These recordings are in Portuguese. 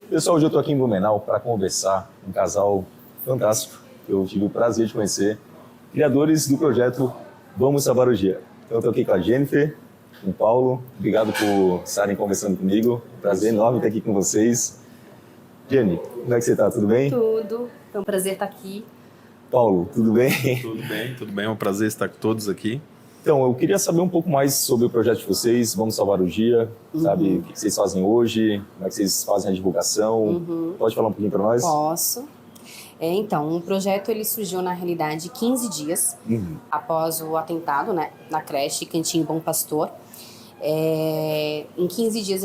Pessoal, hoje eu estou aqui em Blumenau para conversar com um casal fantástico. Eu tive o prazer de conhecer, criadores do projeto Vamos Salvar o Dia. Então, eu estou aqui com a Jennifer, com o Paulo. Obrigado por estarem conversando comigo. Prazer enorme estar aqui com vocês. Jenny, como é que você está? Tudo bem? Tudo. É um prazer estar aqui. Paulo, tudo bem? Tudo bem. É um prazer estar com todos aqui. Então, eu queria saber um pouco mais sobre o projeto de vocês, Vamos Salvar o Dia, sabe? O que vocês fazem hoje, como é que vocês fazem a divulgação. Pode falar um pouquinho para nós? Posso. Então, o projeto ele surgiu na realidade 15 dias após o atentado, né, na creche Cantinho Bom Pastor. Em 15 dias,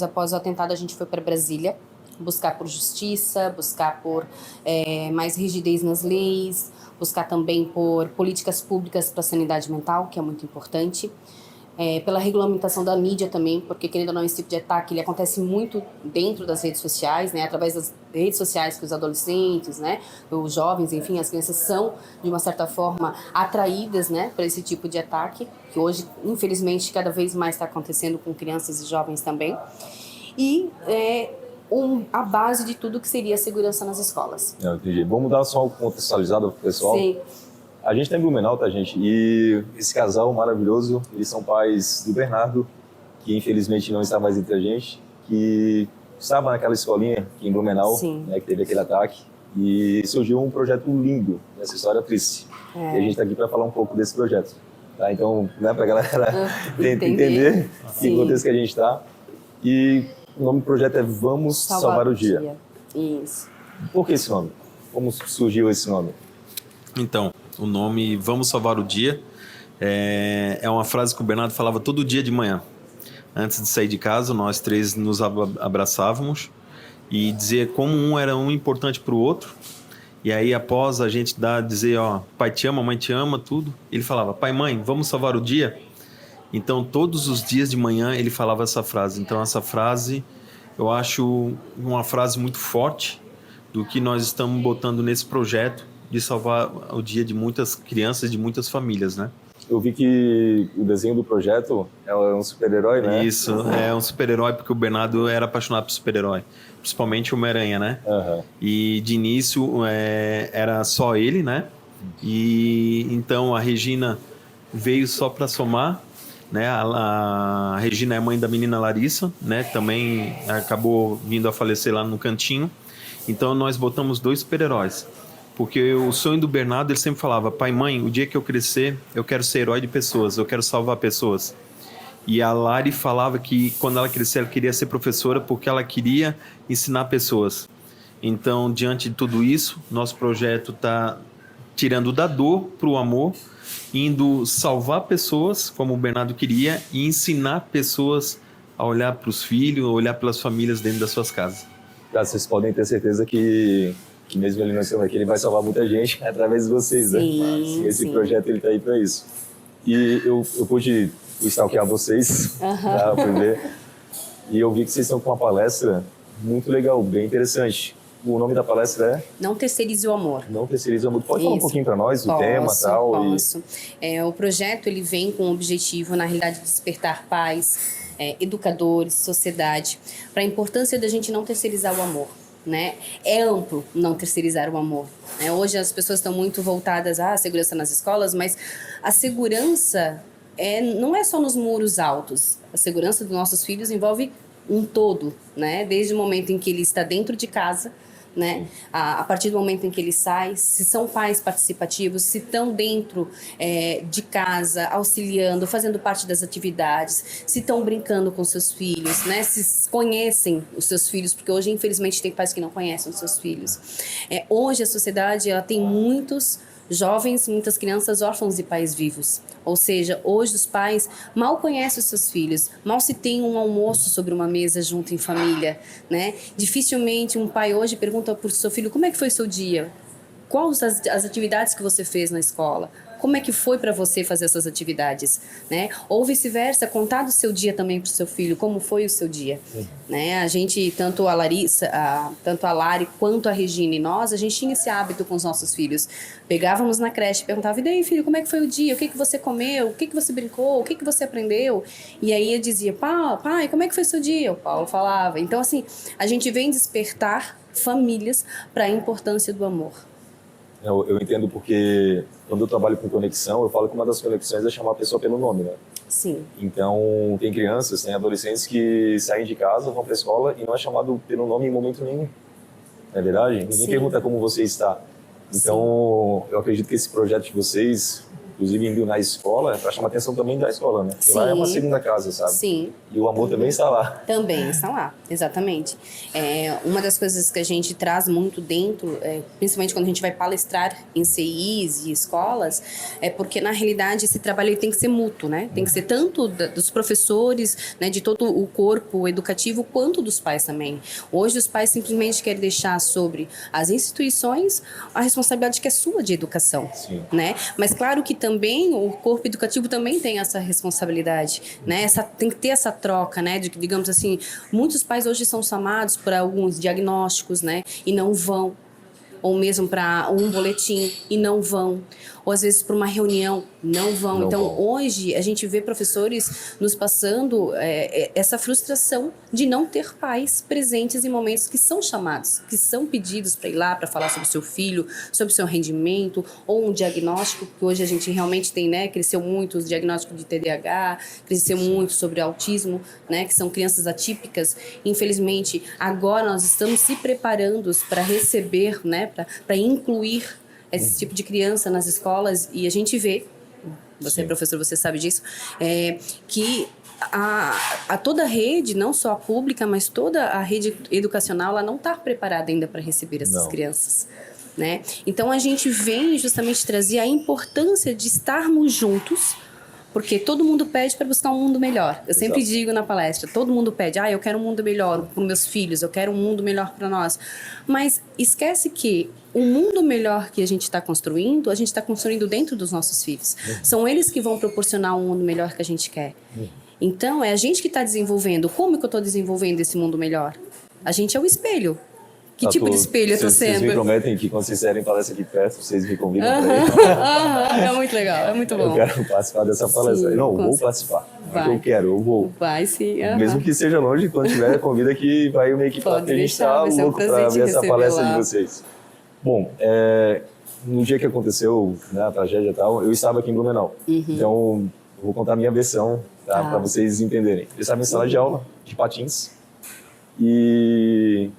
após o atentado, a gente foi para Brasília buscar por justiça, buscar por mais rigidez nas leis, buscar também por políticas públicas para a sanidade mental, que é muito importante, pela regulamentação da mídia também, porque, querendo ou não, esse tipo de ataque ele acontece muito dentro das redes sociais, né, através das redes sociais que os adolescentes, né, os jovens, enfim, as crianças são, de uma certa forma, atraídas, né, para esse tipo de ataque, que hoje, infelizmente, cada vez mais está acontecendo com crianças e jovens também. E a base de tudo que seria a segurança nas escolas. Não, entendi. Vamos dar só uma contextualizada para o pessoal. Sim. A gente está em Blumenau, tá, gente? E esse casal maravilhoso, eles são pais do Bernardo, que infelizmente não está mais entre a gente, que estava naquela escolinha aqui em Blumenau, né, que teve aquele ataque, e surgiu um projeto lindo, essa história triste. E a gente está aqui para falar um pouco desse projeto. Tá? Então, né, para a galera entender que contexto que a gente está. E o nome do projeto é Vamos Salvar o Dia. Isso. Por que esse nome? Como surgiu esse nome? Então, o nome Vamos Salvar o Dia é uma frase que o Bernardo falava todo dia de manhã. Antes de sair de casa, nós três nos abraçávamos e dizer como um era importante para o outro. E aí, após a gente dizer, pai te ama, mãe te ama, tudo, ele falava, pai, mãe, vamos salvar o dia? Então, todos os dias de manhã ele falava essa frase. Então, essa frase, eu acho uma frase muito forte do que nós estamos botando nesse projeto de salvar o dia de muitas crianças, de muitas famílias, né? Eu vi que o desenho do projeto é um super-herói, né? Isso, é um super-herói porque o Bernardo era apaixonado por super-herói, principalmente o Homem-Aranha, né? E de início era só ele, né? E então a Regina veio só para somar, né? A Regina é mãe da menina Larissa, né? Também acabou vindo a falecer lá no Cantinho. Então nós botamos 2 super-heróis. Porque o sonho do Bernardo, ele sempre falava, pai, mãe, o dia que eu crescer, eu quero ser herói de pessoas, eu quero salvar pessoas. E a Lari falava que quando ela crescer, ela queria ser professora porque ela queria ensinar pessoas. Então, diante de tudo isso, nosso projeto está tirando da dor para o amor, indo salvar pessoas, como o Bernardo queria, e ensinar pessoas a olhar para os filhos, a olhar pelas famílias dentro das suas casas. Vocês podem ter certeza que mesmo ele não sendo aqui, ele vai salvar muita gente através de vocês, né? Esse projeto ele tá aí para isso. E eu pude stalkear vocês, pra ver, e eu vi que vocês estão com uma palestra muito legal, bem interessante. O nome da palestra é? Não Terceirize o Amor. Não Terceirize o Amor. Pode falar um pouquinho para nós do tema e tal? Posso. O projeto ele vem com o objetivo, na realidade, de despertar pais, educadores, sociedade, para a importância da gente não terceirizar o amor. Né? É amplo não terceirizar o amor, né? Hoje as pessoas estão muito voltadas à segurança nas escolas, mas a segurança não é só nos muros altos. A segurança dos nossos filhos envolve um todo, né? Desde o momento em que ele está dentro de casa, né? A partir do momento em que ele sai, se são pais participativos, se estão dentro de casa, auxiliando, fazendo parte das atividades, se estão brincando com seus filhos, né? Se conhecem os seus filhos, porque hoje, infelizmente, tem pais que não conhecem os seus filhos. Hoje, a sociedade ela tem muitos jovens, muitas crianças órfãos de pais vivos. Ou seja, hoje os pais mal conhecem os seus filhos, mal se tem um almoço sobre uma mesa junto em família, né? Dificilmente um pai hoje pergunta para o seu filho, como é que foi seu dia? Quais as atividades que você fez na escola? como é que foi para você fazer essas atividades, né? Ou vice-versa, contar do seu dia também para o seu filho, como foi o seu dia, né? A gente, tanto a Larissa, tanto a Lari quanto a Regina e nós, a gente tinha esse hábito com os nossos filhos. Pegávamos na creche, perguntava, e daí, filho, como é que foi o dia? O que você comeu? O que você brincou? O que você aprendeu? E aí eu dizia, pai, como é que foi o seu dia? O Paulo falava. Então, assim, a gente vem despertar famílias para a importância do amor. Eu entendo porque quando eu trabalho com conexão, eu falo que uma das conexões é chamar a pessoa pelo nome, né? Sim. Então, tem crianças, tem adolescentes que saem de casa, vão para a escola e não é chamado pelo nome em momento nenhum. Não é verdade? Ninguém Sim. pergunta como você está. Então, eu acredito que esse projeto de vocês, inclusive indo na escola, é para chamar a atenção também da escola, né? Porque lá é uma segunda casa, sabe? Sim. E o amor também está lá. Também está lá, exatamente. Uma das coisas que a gente traz muito dentro, principalmente quando a gente vai palestrar em CIs e escolas, é porque, na realidade, esse trabalho ele tem que ser mútuo, né? Tem que ser tanto dos professores, né, de todo o corpo educativo, quanto dos pais também. Hoje, os pais simplesmente querem deixar sobre as instituições a responsabilidade que é sua de educação, né? Mas, claro que também o corpo educativo também tem essa responsabilidade, né? Tem que ter essa troca, né? De, digamos assim, muitos pais hoje são chamados por alguns diagnósticos, né? E não vão. Ou mesmo para um boletim e não vão. Ou às vezes para uma reunião, não vão. Então, hoje, a gente vê professores nos passando essa frustração de não ter pais presentes em momentos que são chamados, que são pedidos para ir lá, para falar sobre o seu filho, sobre o seu rendimento, ou um diagnóstico, que hoje a gente realmente tem, né? Cresceu muito os diagnósticos de TDAH, cresceu muito sobre autismo, né? Que são crianças atípicas. Infelizmente, agora nós estamos se preparando para receber, né? Para incluir esse tipo de criança nas escolas, e a gente vê, você professor, você sabe disso, que a toda a rede, não só a pública, mas toda a rede educacional, ela não está preparada ainda para receber essas crianças, né? Então a gente vem justamente trazer a importância de estarmos juntos, porque todo mundo pede para buscar um mundo melhor. Eu sempre digo na palestra, todo mundo pede, eu quero um mundo melhor para meus filhos, eu quero um mundo melhor para nós. Mas esquece que o mundo melhor que a gente está construindo dentro dos nossos filhos. São eles que vão proporcionar um mundo melhor que a gente quer. Então, é a gente que está desenvolvendo. Como que eu estou desenvolvendo esse mundo melhor? A gente é o espelho. Que tipo de espelho eu estou sendo? Vocês me prometem que quando vocês fizerem palestra aqui perto, vocês me convidam para ir? É muito legal, é muito bom. Eu quero participar dessa palestra. Sim, não, eu vou participar. Eu quero, eu vou. Vai sim. Mesmo que seja longe, quando tiver, convida que vai uma equipe lá, que a gente está louco para ver essa palestra de vocês. Bom, no dia que aconteceu, né, a tragédia e tal, eu estava aqui em Blumenau. Então, eu vou contar a minha versão, tá, para vocês entenderem. Eu estava em sala de aula, de patins, e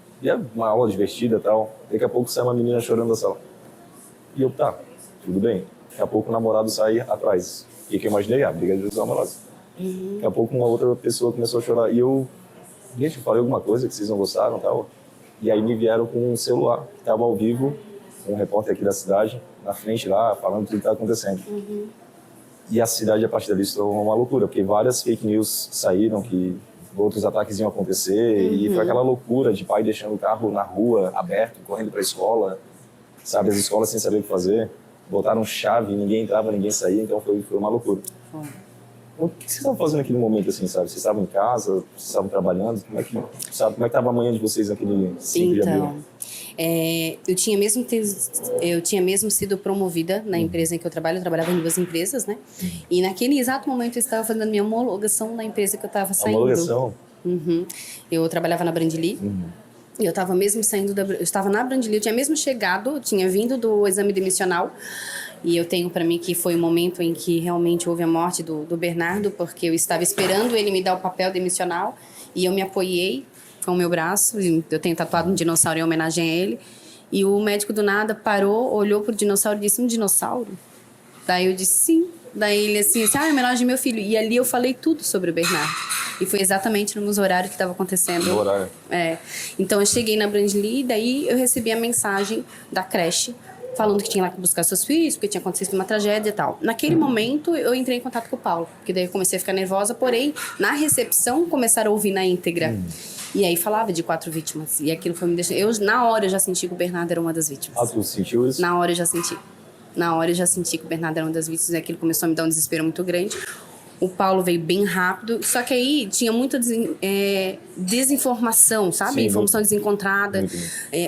uma aula divertida e tal. Daqui a pouco sai uma menina chorando da sala. E eu, tudo bem. Daqui a pouco o namorado sai atrás. E que eu imaginei, briga dos namorados. Daqui a pouco uma outra pessoa começou a chorar. E eu, gente, eu falei alguma coisa que vocês não gostaram e tal. E aí me vieram com um celular, que estava ao vivo, um repórter aqui da cidade, na frente lá, falando tudo que estava acontecendo. E a cidade, a partir dali, se tornou uma loucura, porque várias fake news saíram que outros ataques iam acontecer, e foi aquela loucura de pai deixando o carro na rua, aberto, correndo para a escola, sabe, as escolas sem saber o que fazer, botaram chave, ninguém entrava, ninguém saía, então foi uma loucura. O que vocês estavam fazendo naquele momento, assim, sabe? Vocês estavam em casa, vocês estavam trabalhando, como é que estava a manhã de vocês naquele 5 de abril? Eu tinha mesmo sido promovida na empresa em que eu trabalhava em 2 empresas, né? E naquele exato momento eu estava fazendo minha homologação na empresa que eu estava saindo. Homologação? Eu trabalhava na Brandly. E eu estava mesmo saindo eu estava na Brandly, eu tinha mesmo chegado, eu tinha vindo do exame demissional. E eu tenho para mim que foi o momento em que realmente houve a morte do Bernardo, porque eu estava esperando ele me dar o papel demissional e eu me apoiei com o meu braço, eu tenho tatuado um dinossauro em homenagem a ele, e o médico do nada parou, olhou pro dinossauro e disse, um dinossauro? Daí eu disse, sim. Daí ele assim, é homenagem ao meu filho. E ali eu falei tudo sobre o Bernardo. E foi exatamente no horário que estava acontecendo. No horário. Então eu cheguei na Brandly e daí eu recebi a mensagem da creche, falando que tinha lá que buscar seus filhos, porque tinha acontecido uma tragédia e tal. Naquele momento, eu entrei em contato com o Paulo, porque daí eu comecei a ficar nervosa, porém, na recepção, começaram a ouvir na íntegra. E aí falava de 4 vítimas, e aquilo foi me deixando... Na hora, eu já senti que o Bernardo era uma das vítimas. Tu sentiu isso? Na hora, eu já senti. Na hora eu já senti que o Bernardo era uma das vítimas, e aquilo começou a me dar um desespero muito grande. O Paulo veio bem rápido, só que aí tinha muita desinformação, sabe? Sim, informação desencontrada.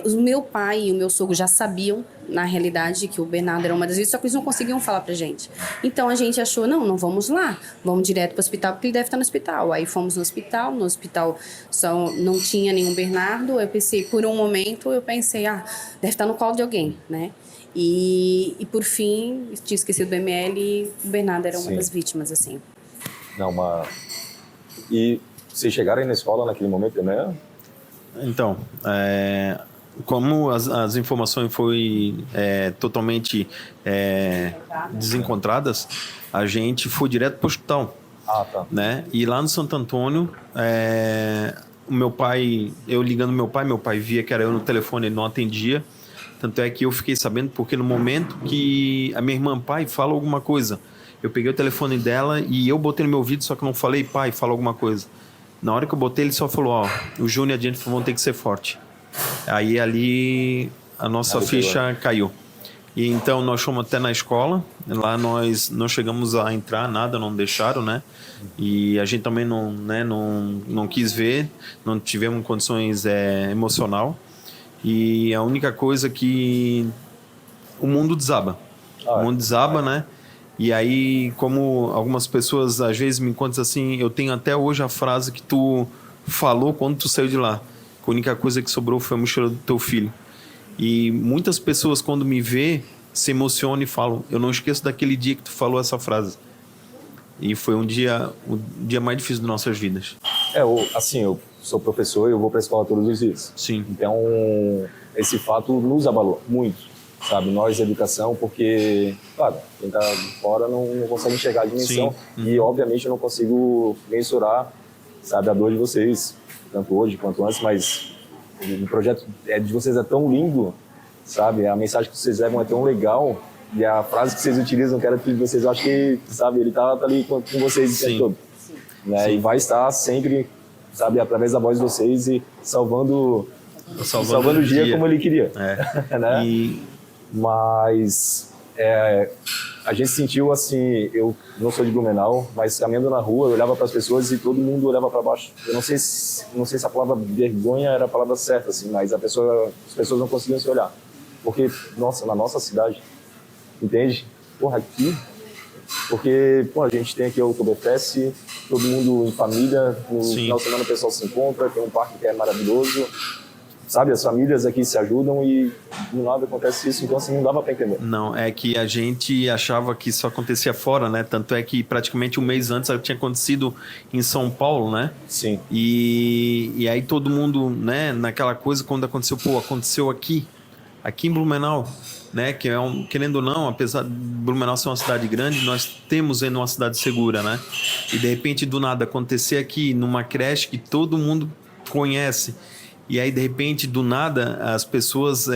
O meu pai e o meu sogro já sabiam, na realidade, que o Bernardo era uma das vítimas, só que eles não conseguiam falar pra gente. Então a gente achou, não vamos lá, vamos direto pro hospital, porque ele deve estar no hospital. Aí fomos no hospital só não tinha nenhum Bernardo. Eu pensei, por um momento, deve estar no colo de alguém, né? E por fim, tinha esquecido do ML e o Bernardo era uma das vítimas, assim. Não, E vocês chegaram aí na escola naquele momento também? Então, como as informações foram totalmente desencontradas, a gente foi direto para o hospital. Tá. Né? E lá no Santo Antônio, o meu pai, eu ligando meu pai via que era eu no telefone, ele não atendia. Tanto é que eu fiquei sabendo porque no momento que a minha irmã, pai, fala alguma coisa, eu peguei o telefone dela e eu botei no meu ouvido, só que eu não falei, pai, fala alguma coisa. Na hora que eu botei, ele só falou, o Júnior e a Jennifer vão ter que ser forte. Aí ali a nossa ficha caiu. E então nós fomos até na escola, lá nós não chegamos a entrar, nada, não deixaram, né? E a gente também não quis ver, não tivemos condições emocional. E a única coisa que o mundo desaba. O mundo desaba, né? E aí, como algumas pessoas às vezes me contam assim, eu tenho até hoje a frase que tu falou quando tu saiu de lá. A única coisa que sobrou foi a mochila do teu filho. E muitas pessoas quando me vê se emocionam e falam, eu não esqueço daquele dia que tu falou essa frase. E foi o dia mais difícil das nossas vidas. Eu sou professor e eu vou para a escola todos os dias. Sim. Então, esse fato nos abalou muito, sabe? Nós, educação, porque, claro, quem está fora não consegue enxergar a dimensão. Sim. E, obviamente, eu não consigo mensurar, sabe, a dor de vocês, tanto hoje quanto antes, mas o projeto de vocês é tão lindo, sabe? A mensagem que vocês levam é tão legal e a frase que vocês utilizam, que era filho de vocês, eu acho que, sabe, ele tá ali com vocês o tempo todo. Né? E vai estar sempre, sabe, através da voz de vocês e salvando o dia como ele queria. Né? Mas a gente sentiu assim, eu não sou de Blumenau, mas caminhando na rua, eu olhava para as pessoas e todo mundo olhava para baixo. Eu não sei se a palavra vergonha era a palavra certa, assim, mas as pessoas não conseguiam se olhar. Porque, nossa, na nossa cidade, entende? Porra, aqui... Porque, a gente tem aqui o Oktoberfest, todo mundo em família, no final de semana o pessoal se encontra, tem um parque que é maravilhoso, sabe? As famílias aqui se ajudam e do nada acontece isso, então assim, não dava para entender. Não, é que a gente achava que isso acontecia fora, né? Tanto é que praticamente um mês antes tinha acontecido em São Paulo, né? Sim. E aí todo mundo, né, naquela coisa, quando aconteceu, aconteceu aqui em Blumenau. Né, que querendo ou não, apesar de Blumenau ser uma cidade grande, nós temos ainda uma cidade segura, né? E de repente do nada acontecer aqui numa creche que todo mundo conhece, e aí de repente do nada as pessoas,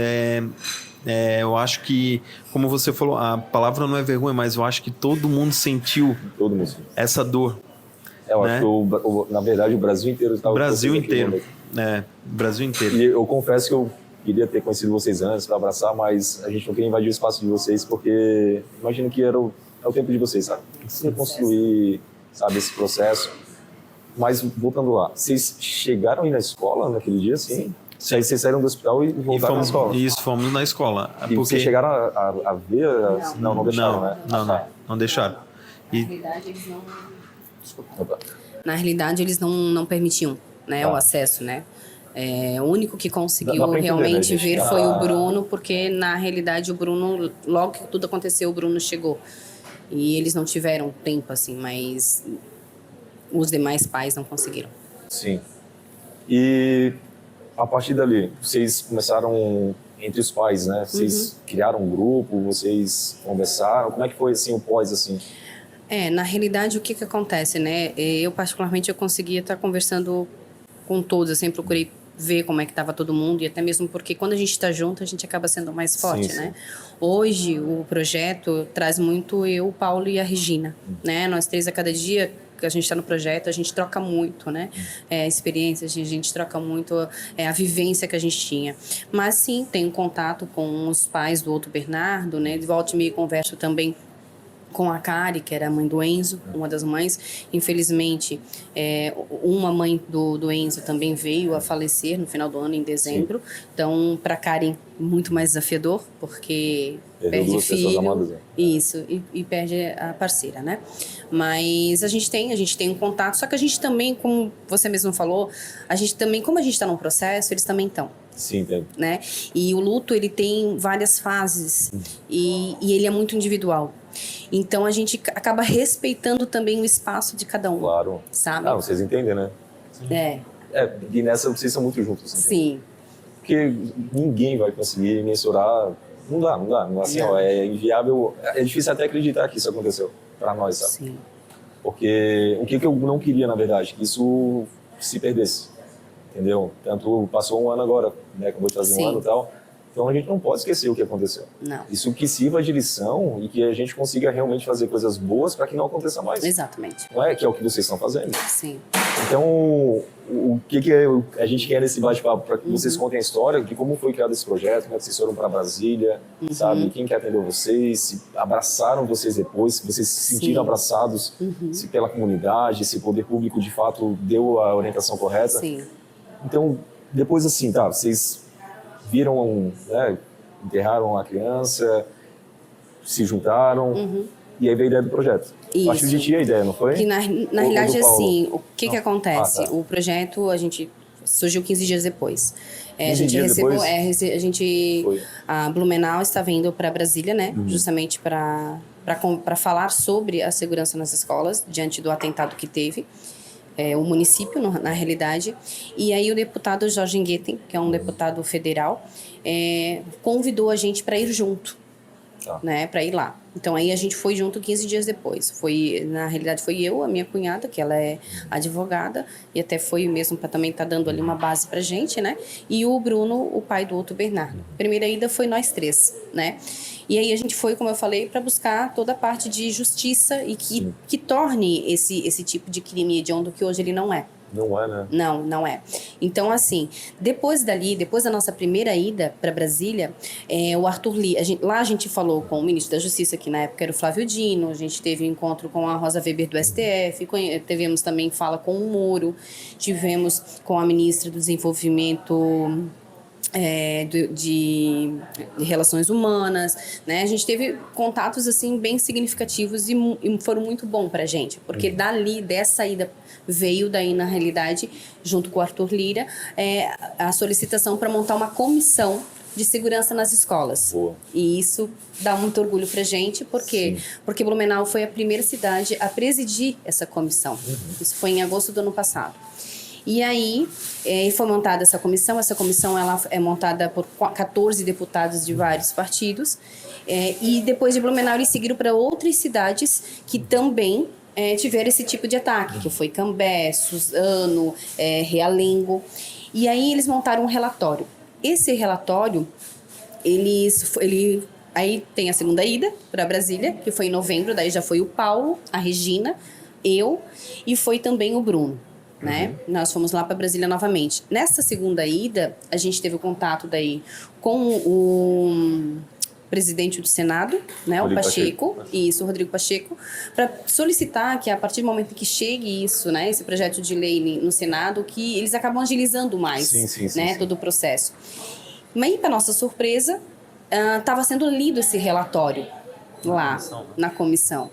eu acho que, como você falou, a palavra não é vergonha, mas eu acho que todo mundo sentiu essa dor. Eu acho que na verdade o Brasil inteiro estava. Brasil inteiro. Brasil inteiro. E eu confesso que eu queria ter conhecido vocês antes para abraçar, mas a gente não queria invadir o espaço de vocês, porque imagino que é o tempo de vocês, sabe? Reconstruir, sabe, esse processo. Mas voltando lá, vocês chegaram aí na escola naquele dia, sim? Sim. Aí vocês saíram do hospital e voltaram na escola? Isso, fomos na escola. E vocês chegaram a ver? Não deixaram, né? Não deixaram. Na realidade, eles não... Desculpa. Na realidade, eles não permitiam, né, o acesso, né? O único que conseguiu realmente ver foi o Bruno, porque na realidade o Bruno, logo que tudo aconteceu, o Bruno chegou. E eles não tiveram tempo, assim, mas os demais pais não conseguiram. Sim. E a partir dali, vocês começaram entre os pais, né? Vocês criaram um grupo, vocês conversaram. Como é que foi assim o pós, assim? Na realidade, o que acontece, né? Eu particularmente eu conseguia estar conversando com todos, eu sempre procurei ver como é que estava todo mundo, e até mesmo porque quando a gente está junto, a gente acaba sendo mais forte, né? Hoje, o projeto traz muito eu, o Paulo e a Regina, né? Nós três, a cada dia, que a gente está no projeto, a gente troca muito, né? Experiências, a gente troca muito a vivência que a gente tinha. Mas sim, tenho contato com os pais do outro Bernardo, né? De volta e meia converso também com a Kari, que era a mãe do Enzo, uma das mães. Infelizmente, uma mãe do Enzo também veio a falecer no final do ano, em dezembro. Sim. Então, para a Karen, muito mais desafiador, porque perde filho. Amadas, né? Isso, e perde a parceira, né? Mas a gente tem um contato, só que a gente também, como você mesmo falou, a gente também, como a gente está num processo, eles também estão. Sim, tem. Né? E o luto, ele tem várias fases e ele é muito individual. Então, a gente acaba respeitando também o espaço de cada um. Claro. Sabe? Vocês entendem, né? E nessa vocês são muito juntos. Sim. Porque ninguém vai conseguir mensurar. Não dá. Assim, ó, é inviável. É difícil até acreditar que isso aconteceu para nós, sabe? Sim. Porque o que eu não queria, na verdade, que isso se perdesse. Entendeu? Tanto passou um ano agora, né? Acabou de fazer um ano e tal. Então a gente não pode esquecer o que aconteceu. Não. Isso que sirva de lição e que a gente consiga realmente fazer coisas boas para que não aconteça mais. Exatamente. Não é que é o que vocês estão fazendo? Sim. Então, o que a gente quer nesse bate-papo? Para que vocês contem a história de como foi criado esse projeto, como é que vocês foram para Brasília, sabe? Quem que atendeu vocês, se abraçaram vocês depois, se vocês se sentiram abraçados, se pela comunidade, se o poder público de fato deu a orientação correta. Sim. Então, depois assim, vocês viram, né, enterraram a criança, se juntaram, e aí veio a ideia do projeto. Isso. Acho que a gente tinha a ideia, não foi? Que na realidade, assim, o que acontece? O projeto, a gente surgiu 15 dias depois. A gente recebeu, a Blumenau está vindo para Brasília, né? Justamente para falar sobre a segurança nas escolas, diante do atentado que teve. O município, na realidade. E aí o deputado Jorge Ngueten, que é um deputado federal, convidou a gente para ir junto, né, para ir lá. Então aí a gente foi junto 15 dias depois. Na realidade foi eu, a minha cunhada, que ela é advogada, e até foi mesmo para também estar dando ali uma base pra gente, né? E o Bruno, o pai do outro Bernardo. A primeira ida foi nós três, né? E aí a gente foi, como eu falei, para buscar toda a parte de justiça e que torne esse tipo de crime hediondo que hoje ele não é. Não é, né? Não é. Então, assim, depois da nossa primeira ida para Brasília, o Arthur Lira, lá a gente falou com o ministro da Justiça, que na época era o Flávio Dino, a gente teve um encontro com a Rosa Weber do STF, tivemos também fala com o Moro, tivemos com a ministra do Desenvolvimento de Relações Humanas, né? A gente teve contatos assim bem significativos e foram muito bons pra gente, porque dessa ida veio daí na realidade, junto com o Arthur Lira, a solicitação para montar uma comissão de segurança nas escolas. Boa. E isso dá muito orgulho pra gente, porque Blumenau foi a primeira cidade a presidir essa comissão. Isso foi em agosto do ano passado. E aí foi montada essa comissão. Essa comissão ela é montada por 14 deputados de vários partidos. E depois de Blumenau, eles seguiram para outras cidades que também tiveram esse tipo de ataque, que foi Cambé, Suzano, Realengo. E aí eles montaram um relatório. Esse relatório, aí tem a segunda ida para Brasília, que foi em novembro. Daí já foi o Paulo, a Regina, eu e foi também o Bruno. Né? Nós fomos lá para Brasília novamente. Nessa segunda ida, a gente teve o contato daí com o presidente do Senado, né, o Pacheco, o Rodrigo Pacheco, para solicitar que a partir do momento que chegue isso, né, esse projeto de lei no Senado, que eles acabam agilizando mais, todo o processo. Mas, para nossa surpresa, estava sendo lido esse relatório lá na comissão.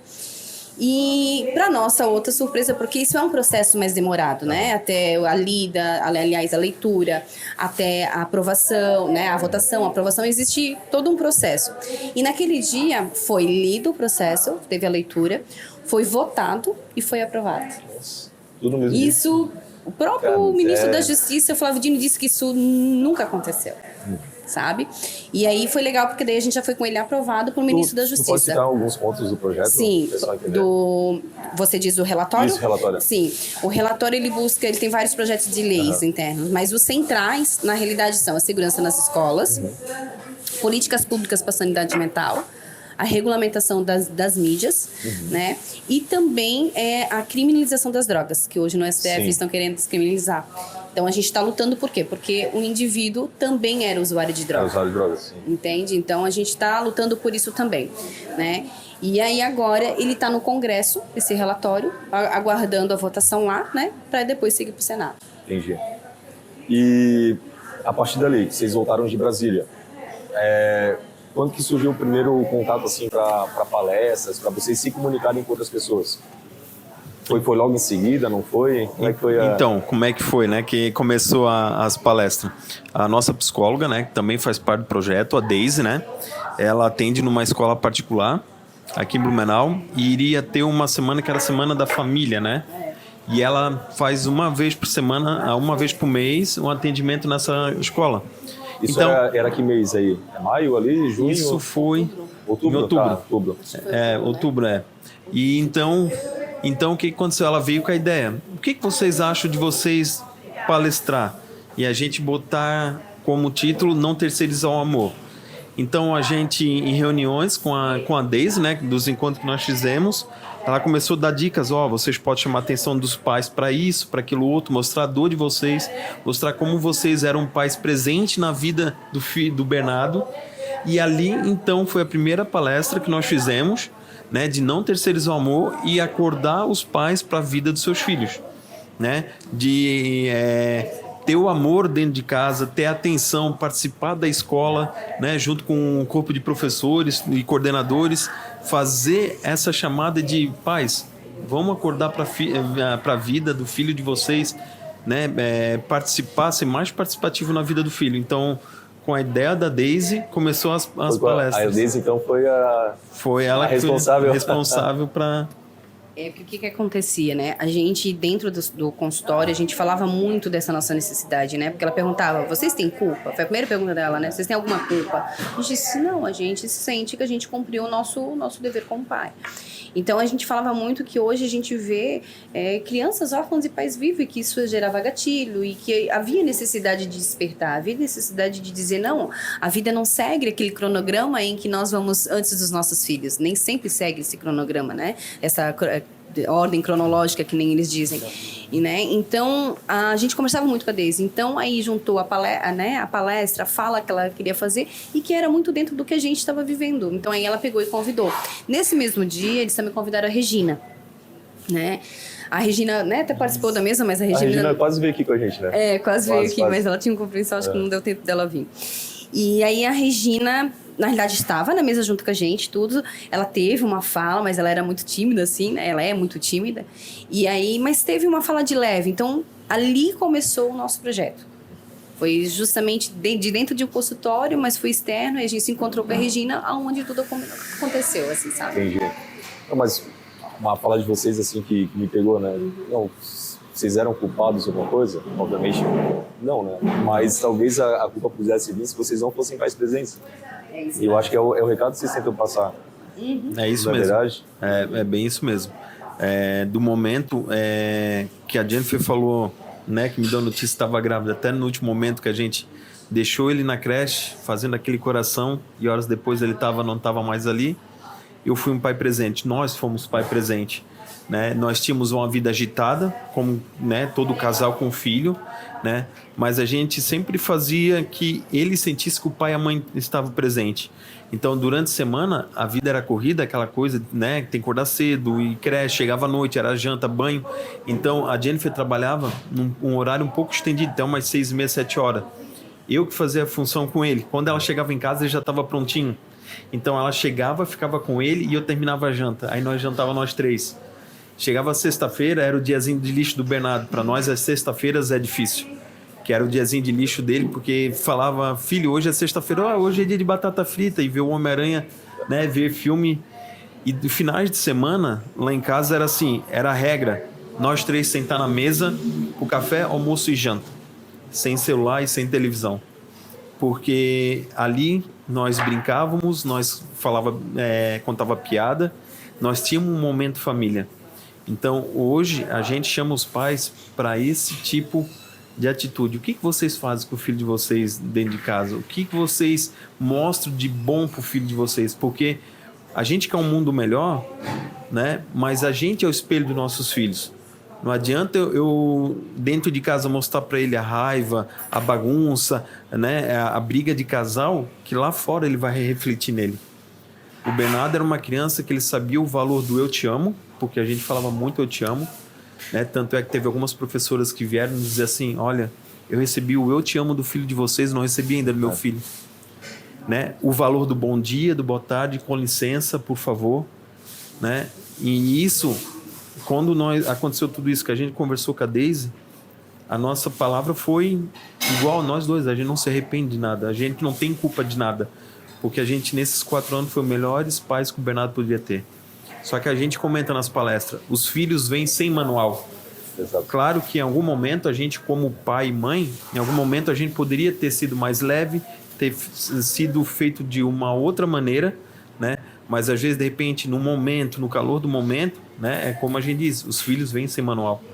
E para nossa outra surpresa, porque isso é um processo mais demorado, né? Até a lida, aliás, a leitura, até a aprovação, né? A votação, a aprovação, existe todo um processo. E naquele dia foi lido o processo, teve a leitura, foi votado e foi aprovado. Nossa, tudo mesmo. Isso, o próprio ministro da Justiça, Flávio Dino, disse que isso nunca aconteceu. Sabe? E aí foi legal, porque daí a gente já foi com ele aprovado pelo ministro da Justiça. Você pode citar alguns pontos do projeto? Sim, você diz o relatório? Isso, o relatório. Sim, o relatório ele tem vários projetos de leis internos, mas os centrais, na realidade, são a segurança nas escolas, políticas públicas para a sanidade mental, a regulamentação das mídias, né? E também a criminalização das drogas, que hoje no STF estão querendo descriminalizar. Então a gente está lutando por quê? Porque o indivíduo também era usuário de drogas. Usuário de drogas, sim. Entende? Então a gente está lutando por isso também, né? E aí agora ele está no Congresso, esse relatório, aguardando a votação lá, né? Para depois seguir para o Senado. Entendi. E a partir dali, vocês voltaram de Brasília. Quando que surgiu o primeiro contato assim para palestras, para vocês se comunicarem com outras pessoas? Foi logo em seguida, não foi? Como é que foi Então, como é que foi, né? Que começou as palestras. A nossa psicóloga, né? Que também faz parte do projeto, a Daisy, né? Ela atende numa escola particular aqui em Blumenau e iria ter uma semana que era a Semana da Família, né? E ela faz uma vez por semana, uma vez por mês, um atendimento nessa escola. Isso então, era que mês aí? É maio ali, junho? Isso foi outubro. Em outubro. Tá, outubro. Outubro. E então o que aconteceu? Ela veio com a ideia. O que vocês acham de vocês palestrar? E a gente botar como título Não Terceirizar o Amor. Então a gente, em reuniões com a Daisy, né, dos encontros que nós fizemos, ela começou a dar dicas, vocês podem chamar a atenção dos pais para isso, para aquilo outro, mostrar a dor de vocês, mostrar como vocês eram pais presentes na vida do filho do Bernardo. E ali, então, foi a primeira palestra que nós fizemos, né, de não terceirizar o amor e acordar os pais para a vida dos seus filhos, né, de ter o amor dentro de casa, ter atenção, participar da escola, né, junto com um corpo de professores e coordenadores, fazer essa chamada de pais, vamos acordar para a vida do filho de vocês, né, participar, ser mais participativo na vida do filho. Então, com a ideia da Daisy, começou as palestras. A Daisy, então, foi ela responsável para... Porque o que acontecia, né? A gente, dentro do consultório, a gente falava muito dessa nossa necessidade, né? Porque ela perguntava, vocês têm culpa? Foi a primeira pergunta dela, né? Vocês têm alguma culpa? A gente disse, não, a gente sente que a gente cumpriu o nosso dever como pai. Então, a gente falava muito que hoje a gente vê crianças órfãs e pais vivos, e que isso gerava gatilho, e que havia necessidade de despertar, havia necessidade de dizer, não, a vida não segue aquele cronograma em que nós vamos antes dos nossos filhos. Nem sempre segue esse cronograma, né? Essa ordem cronológica, que nem eles dizem. E, né? Então, a gente conversava muito com a Daisy. Então, aí juntou a palestra, a fala que ela queria fazer e que era muito dentro do que a gente estava vivendo. Então, aí ela pegou e convidou. Nesse mesmo dia, eles também convidaram a Regina, né? A Regina, né, até participou da mesa, mas a Regina quase veio aqui com a gente, né? Quase veio aqui, mas ela tinha um compromisso, acho que não deu tempo dela vir. E aí a Regina, na realidade, estava na mesa junto com a gente, tudo. Ela teve uma fala, mas ela era muito tímida, assim, né? Ela é muito tímida. E aí, mas teve uma fala de leve. Então, ali começou o nosso projeto. Foi justamente de dentro de um consultório, mas foi externo. E a gente se encontrou com a Regina, aonde tudo aconteceu, assim, sabe? Entendi. Não, mas uma fala de vocês, assim, que me pegou, né? Não, vocês eram culpados de alguma coisa? Obviamente, não, né? Mas talvez a culpa pudesse vir se vocês não fossem pais presentes. E eu acho que é o recado que vocês tentam passar. É isso mesmo. Verdade? É bem isso mesmo. Do momento que a Jennifer falou, né, que me deu a notícia que estava grávida, até no último momento que a gente deixou ele na creche, fazendo aquele coração, e horas depois ele não estava mais ali, eu fui um pai presente. Nós fomos pai presente. Né? Nós tínhamos uma vida agitada, como, né, todo casal com filho, né? Mas a gente sempre fazia que ele sentisse que o pai e a mãe estavam presentes. Então, durante a semana, a vida era corrida, aquela coisa, né? Tem que acordar cedo, e creche, chegava à noite, era janta, banho. Então, a Jennifer trabalhava num horário um pouco estendido, até umas 6h30, 7 horas. Eu que fazia a função com ele. Quando ela chegava em casa, ele já estava prontinho. Então, ela chegava, ficava com ele e eu terminava a janta. Aí nós jantava nós três. Chegava sexta-feira, era o diazinho de lixo do Bernardo. Para nós, as sexta-feiras é difícil. Que era o diazinho de lixo dele, porque falava, filho, hoje é sexta-feira, hoje é dia de batata frita, e ver o Homem-Aranha, né, ver filme. E de finais de semana, lá em casa era assim, era a regra, nós três sentar na mesa, com café, almoço e janta, sem celular e sem televisão. Porque ali nós brincávamos, nós contava piada, nós tínhamos um momento família. Então, hoje, a gente chama os pais para esse tipo de atitude. O que vocês fazem com o filho de vocês dentro de casa? O que vocês mostram de bom para o filho de vocês? Porque A gente quer um mundo melhor, né? Mas a gente é o espelho dos nossos filhos. Não adianta eu dentro de casa mostrar para ele a raiva, a bagunça, né? A briga de casal, que lá fora ele vai refletir nele. O Bernardo era uma criança que ele sabia o valor do eu te amo, porque a gente falava muito eu te amo, né? Tanto é que teve algumas professoras que vieram nos dizer assim, olha, eu recebi o eu te amo do filho de vocês, não recebi ainda do meu filho. Né? O valor do bom dia, do boa tarde, com licença, por favor, né? E isso, quando aconteceu tudo isso, que a gente conversou com a Daisy, a nossa palavra foi igual a nós dois, a gente não se arrepende de nada, a gente não tem culpa de nada, porque a gente nesses 4 anos foi os melhores pais que o Bernardo podia ter. Só que a gente comenta nas palestras, os filhos vêm sem manual. Exato. Claro que em algum momento a gente, como pai e mãe, em algum momento a gente poderia ter sido mais leve, ter sido feito de uma outra maneira, né? Mas às vezes, de repente, no momento, no calor do momento, né? É como a gente diz, os filhos vêm sem manual.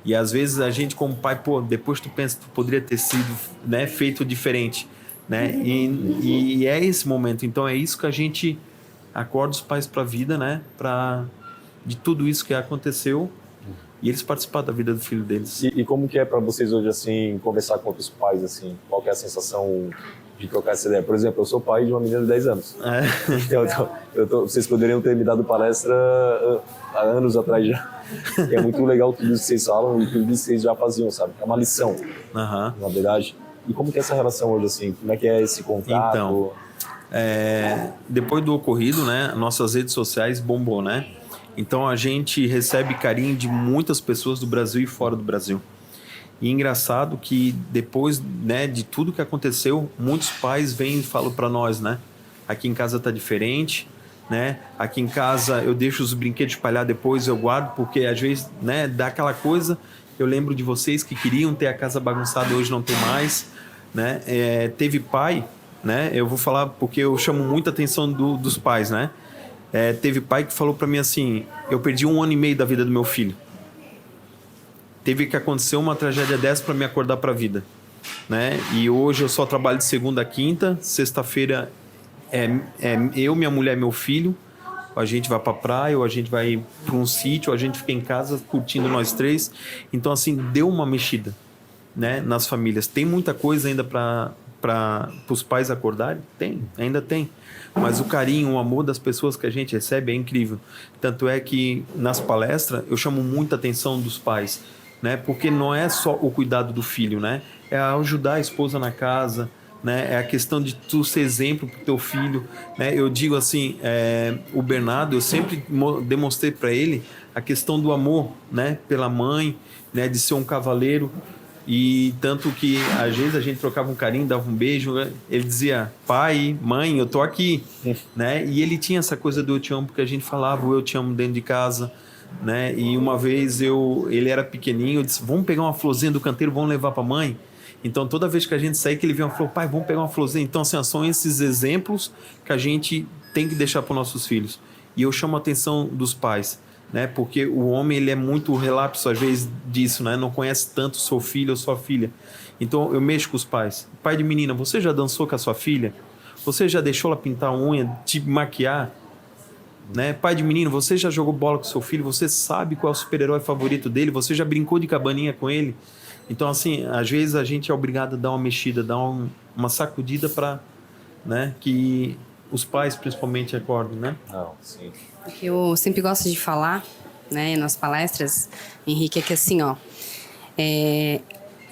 E às vezes a gente como pai, pô, depois tu pensa que tu poderia ter sido, né, feito diferente, né? E é esse momento. Então é isso que a gente acorda os pais para a vida, né? De tudo isso que aconteceu e eles participar da vida do filho deles. E como que é para vocês hoje, assim, conversar com outros pais, assim? Qual que é a sensação de trocar essa ideia? Por exemplo, eu sou pai de uma menina de 10 anos. Vocês poderiam ter me dado palestra há anos atrás já. E é muito legal tudo isso que vocês falam e tudo isso que vocês já faziam, sabe? É uma lição, na verdade. E como que é essa relação hoje, assim? Como é que é esse contato? Então, depois do ocorrido, né? Nossas redes sociais bombou, né? Então a gente recebe carinho de muitas pessoas do Brasil e fora do Brasil. E engraçado que depois, né, de tudo que aconteceu, muitos pais vêm e falam para nós, né? Aqui em casa tá diferente, né? Aqui em casa eu deixo os brinquedos espalhar, depois eu guardo, porque às vezes, né, dá aquela coisa. Eu lembro de vocês que queriam ter a casa bagunçada, hoje não tem mais, né? Teve pai, né? Eu vou falar porque eu chamo muita atenção dos pais, né? Teve pai que falou para mim assim, eu perdi 1 ano e meio da vida do meu filho. Teve que acontecer uma tragédia dessa para me acordar para a vida, né? E hoje eu só trabalho de segunda a quinta, sexta-feira eu, minha mulher e meu filho, a gente vai para a praia, ou a gente vai para um sítio, ou a gente fica em casa curtindo nós 3. Então assim, deu uma mexida, né, nas famílias. Tem muita coisa ainda para os pais acordarem? Ainda tem. Mas o carinho, o amor das pessoas que a gente recebe é incrível. Tanto é que nas palestras eu chamo muita atenção dos pais, né? Porque não é só o cuidado do filho, né? É ajudar a esposa na casa, né? É a questão de tu ser exemplo para o teu filho, né? Eu digo assim, o Bernardo, eu sempre demonstrei para ele a questão do amor, né? Pela mãe, né? De ser um cavaleiro. E tanto que às vezes a gente trocava um carinho, dava um beijo, ele dizia, pai, mãe, eu tô aqui, né? E ele tinha essa coisa do eu te amo, porque a gente falava o eu te amo dentro de casa, né? E uma vez ele era pequenininho, eu disse, vamos pegar uma florzinha do canteiro, vamos levar pra mãe. Então toda vez que a gente saía, que ele via uma flor, pai, vamos pegar uma florzinha. Então assim, são esses exemplos que a gente tem que deixar para os nossos filhos. E eu chamo a atenção dos pais, né? Porque o homem, ele é muito relapso às vezes disso, né? Não conhece tanto seu filho ou sua filha. Então eu mexo com os pais. Pai de menina, você já dançou com a sua filha? Você já deixou ela pintar a unha, te maquiar? Né? Pai de menino, você já jogou bola com seu filho? Você sabe qual é o super-herói favorito dele? Você já brincou de cabaninha com ele? Então assim, às vezes a gente é obrigado a dar uma mexida, dar uma sacudida para, né, que os pais principalmente acordem, né? Não, sim. O que eu sempre gosto de falar, né, nas palestras, Henrique, é que assim, ó,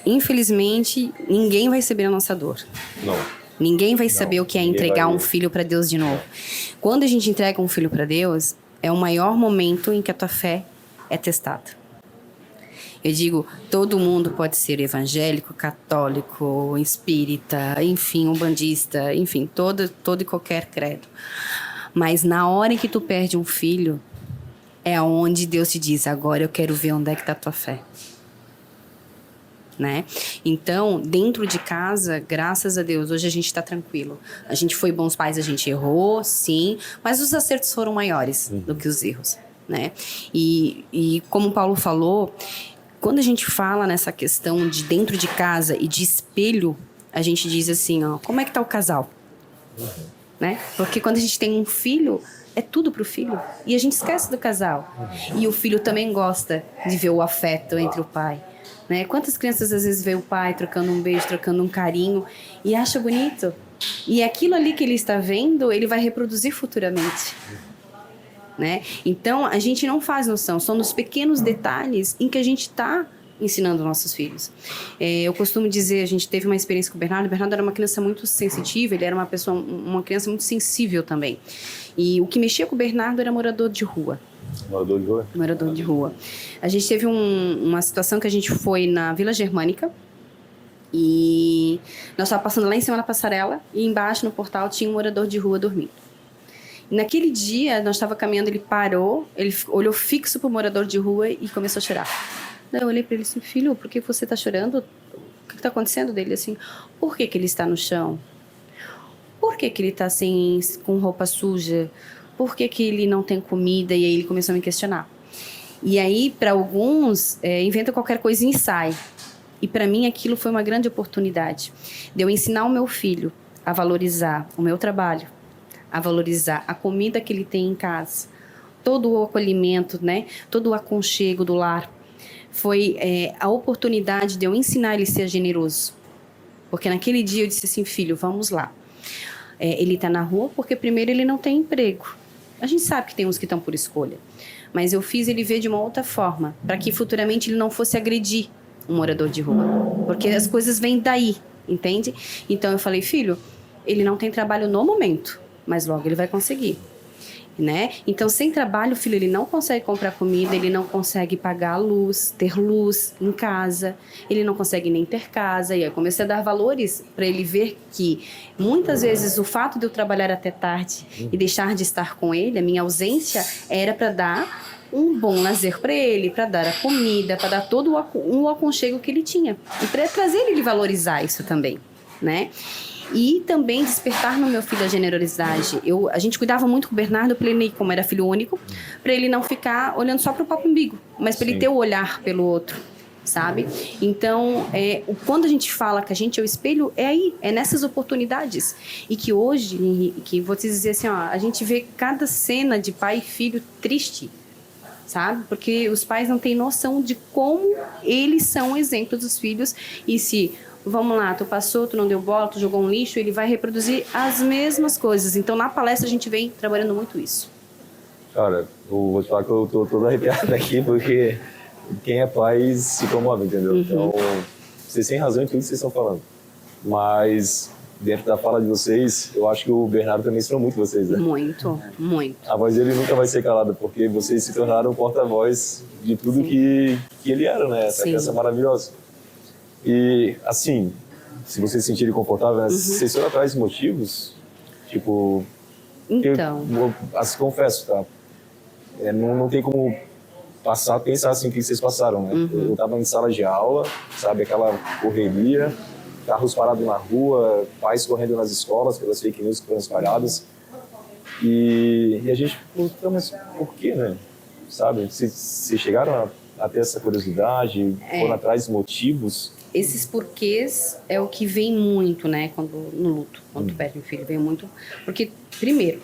infelizmente, ninguém vai saber a nossa dor. Não. Ninguém vai saber o que é entregar um filho para Deus de novo. Quando a gente entrega um filho para Deus, é o maior momento em que a tua fé é testada. Eu digo, todo mundo pode ser evangélico, católico, espírita, enfim, umbandista, enfim, todo e qualquer credo. Mas na hora em que tu perde um filho, é onde Deus te diz, agora eu quero ver onde é que está a tua fé. Né? Então, dentro de casa, graças a Deus, hoje a gente está tranquilo. A gente foi bons pais, a gente errou, sim, mas os acertos foram maiores do que os erros, né? E como o Paulo falou, quando a gente fala nessa questão de dentro de casa e de espelho, a gente diz assim, ó, como é que tá o casal? Né? Porque quando a gente tem um filho, é tudo pro filho. E a gente esquece do casal. E o filho também gosta de ver o afeto entre o pai. Né? Quantas crianças às vezes vê o pai trocando um beijo, trocando um carinho e acha bonito? E aquilo ali que ele está vendo, ele vai reproduzir futuramente. Né? Então, a gente não faz noção. São nos pequenos detalhes em que a gente está ensinando nossos filhos. Eu costumo dizer, a gente teve uma experiência com o Bernardo. O Bernardo era uma criança muito sensitiva, ele era uma criança muito sensível também. E o que mexia com o Bernardo era morador de rua. Morador de rua? Morador de rua. A gente teve uma situação que a gente foi na Vila Germânica e nós estávamos passando lá em cima da passarela e embaixo no portal tinha um morador de rua dormindo. E naquele dia, nós estávamos caminhando, ele parou, ele olhou fixo para o morador de rua e começou a chorar. Daí eu olhei para ele assim, filho, por que você está chorando? O que está acontecendo dele? Assim, por que ele está no chão? Por que ele está assim, com roupa suja? Por que ele não tem comida? E aí ele começou a me questionar. E aí, para alguns, inventa qualquer coisinha e sai. E para mim aquilo foi uma grande oportunidade de eu ensinar o meu filho a valorizar o meu trabalho, a valorizar a comida que ele tem em casa, todo o acolhimento, né? Todo o aconchego do lar. Foi a oportunidade de eu ensinar ele a ser generoso. Porque naquele dia eu disse assim, filho, vamos lá. Ele está na rua porque primeiro ele não tem emprego. A gente sabe que tem uns que estão por escolha. Mas eu fiz ele ver de uma outra forma, para que futuramente ele não fosse agredir um morador de rua. Porque as coisas vêm daí, entende? Então eu falei, filho, ele não tem trabalho no momento, mas logo ele vai conseguir. Né? Então, sem trabalho, filho, ele não consegue comprar comida, ele não consegue pagar a luz, ter luz em casa, ele não consegue nem ter casa. E aí eu comecei a dar valores para ele ver que muitas vezes o fato de eu trabalhar até tarde e deixar de estar com ele, a minha ausência, era para dar um bom lazer para ele, para dar a comida, para dar todo o aconchego que ele tinha. E para trazer ele valorizar isso também, né? E também despertar no meu filho a generosidade. A gente cuidava muito com o Bernardo, como era filho único, para ele não ficar olhando só para o próprio umbigo, mas para ele ter o olhar pelo outro, sabe? Então, quando a gente fala que a gente é o espelho, é aí, é nessas oportunidades. E que hoje, Henrique, vou te dizer assim, ó, a gente vê cada cena de pai e filho triste, sabe? Porque os pais não têm noção de como eles são exemplos dos filhos e se... Vamos lá, tu passou, tu não deu bola, tu jogou um lixo, ele vai reproduzir as mesmas coisas. Então, na palestra, a gente vem trabalhando muito isso. Cara, eu vou te falar que eu tô todo arrepiado aqui, porque quem é pai se comove, entendeu? Então, vocês têm razão em tudo que vocês estão falando. Mas, dentro da fala de vocês, eu acho que o Bernardo também ensinou muito vocês, né? Muito, muito. A voz dele nunca vai ser calada, porque vocês se tornaram porta-voz de tudo que ele era, né? Essa criança maravilhosa. E, assim, se vocês se sentirem confortáveis, né? Vocês foram atrás de motivos? Tipo... Então... confesso, tá? Não tem como pensar assim o que vocês passaram, né? Eu tava em sala de aula, sabe? Aquela correria, carros parados na rua, pais correndo nas escolas pelas fake news que foram espalhadas. E a gente, mas por quê, né? Sabe? Vocês chegaram a ter essa curiosidade, foram atrás de motivos... Esses porquês é o que vem muito, né, no luto, quando tu perde um filho, vem muito, porque, primeiro,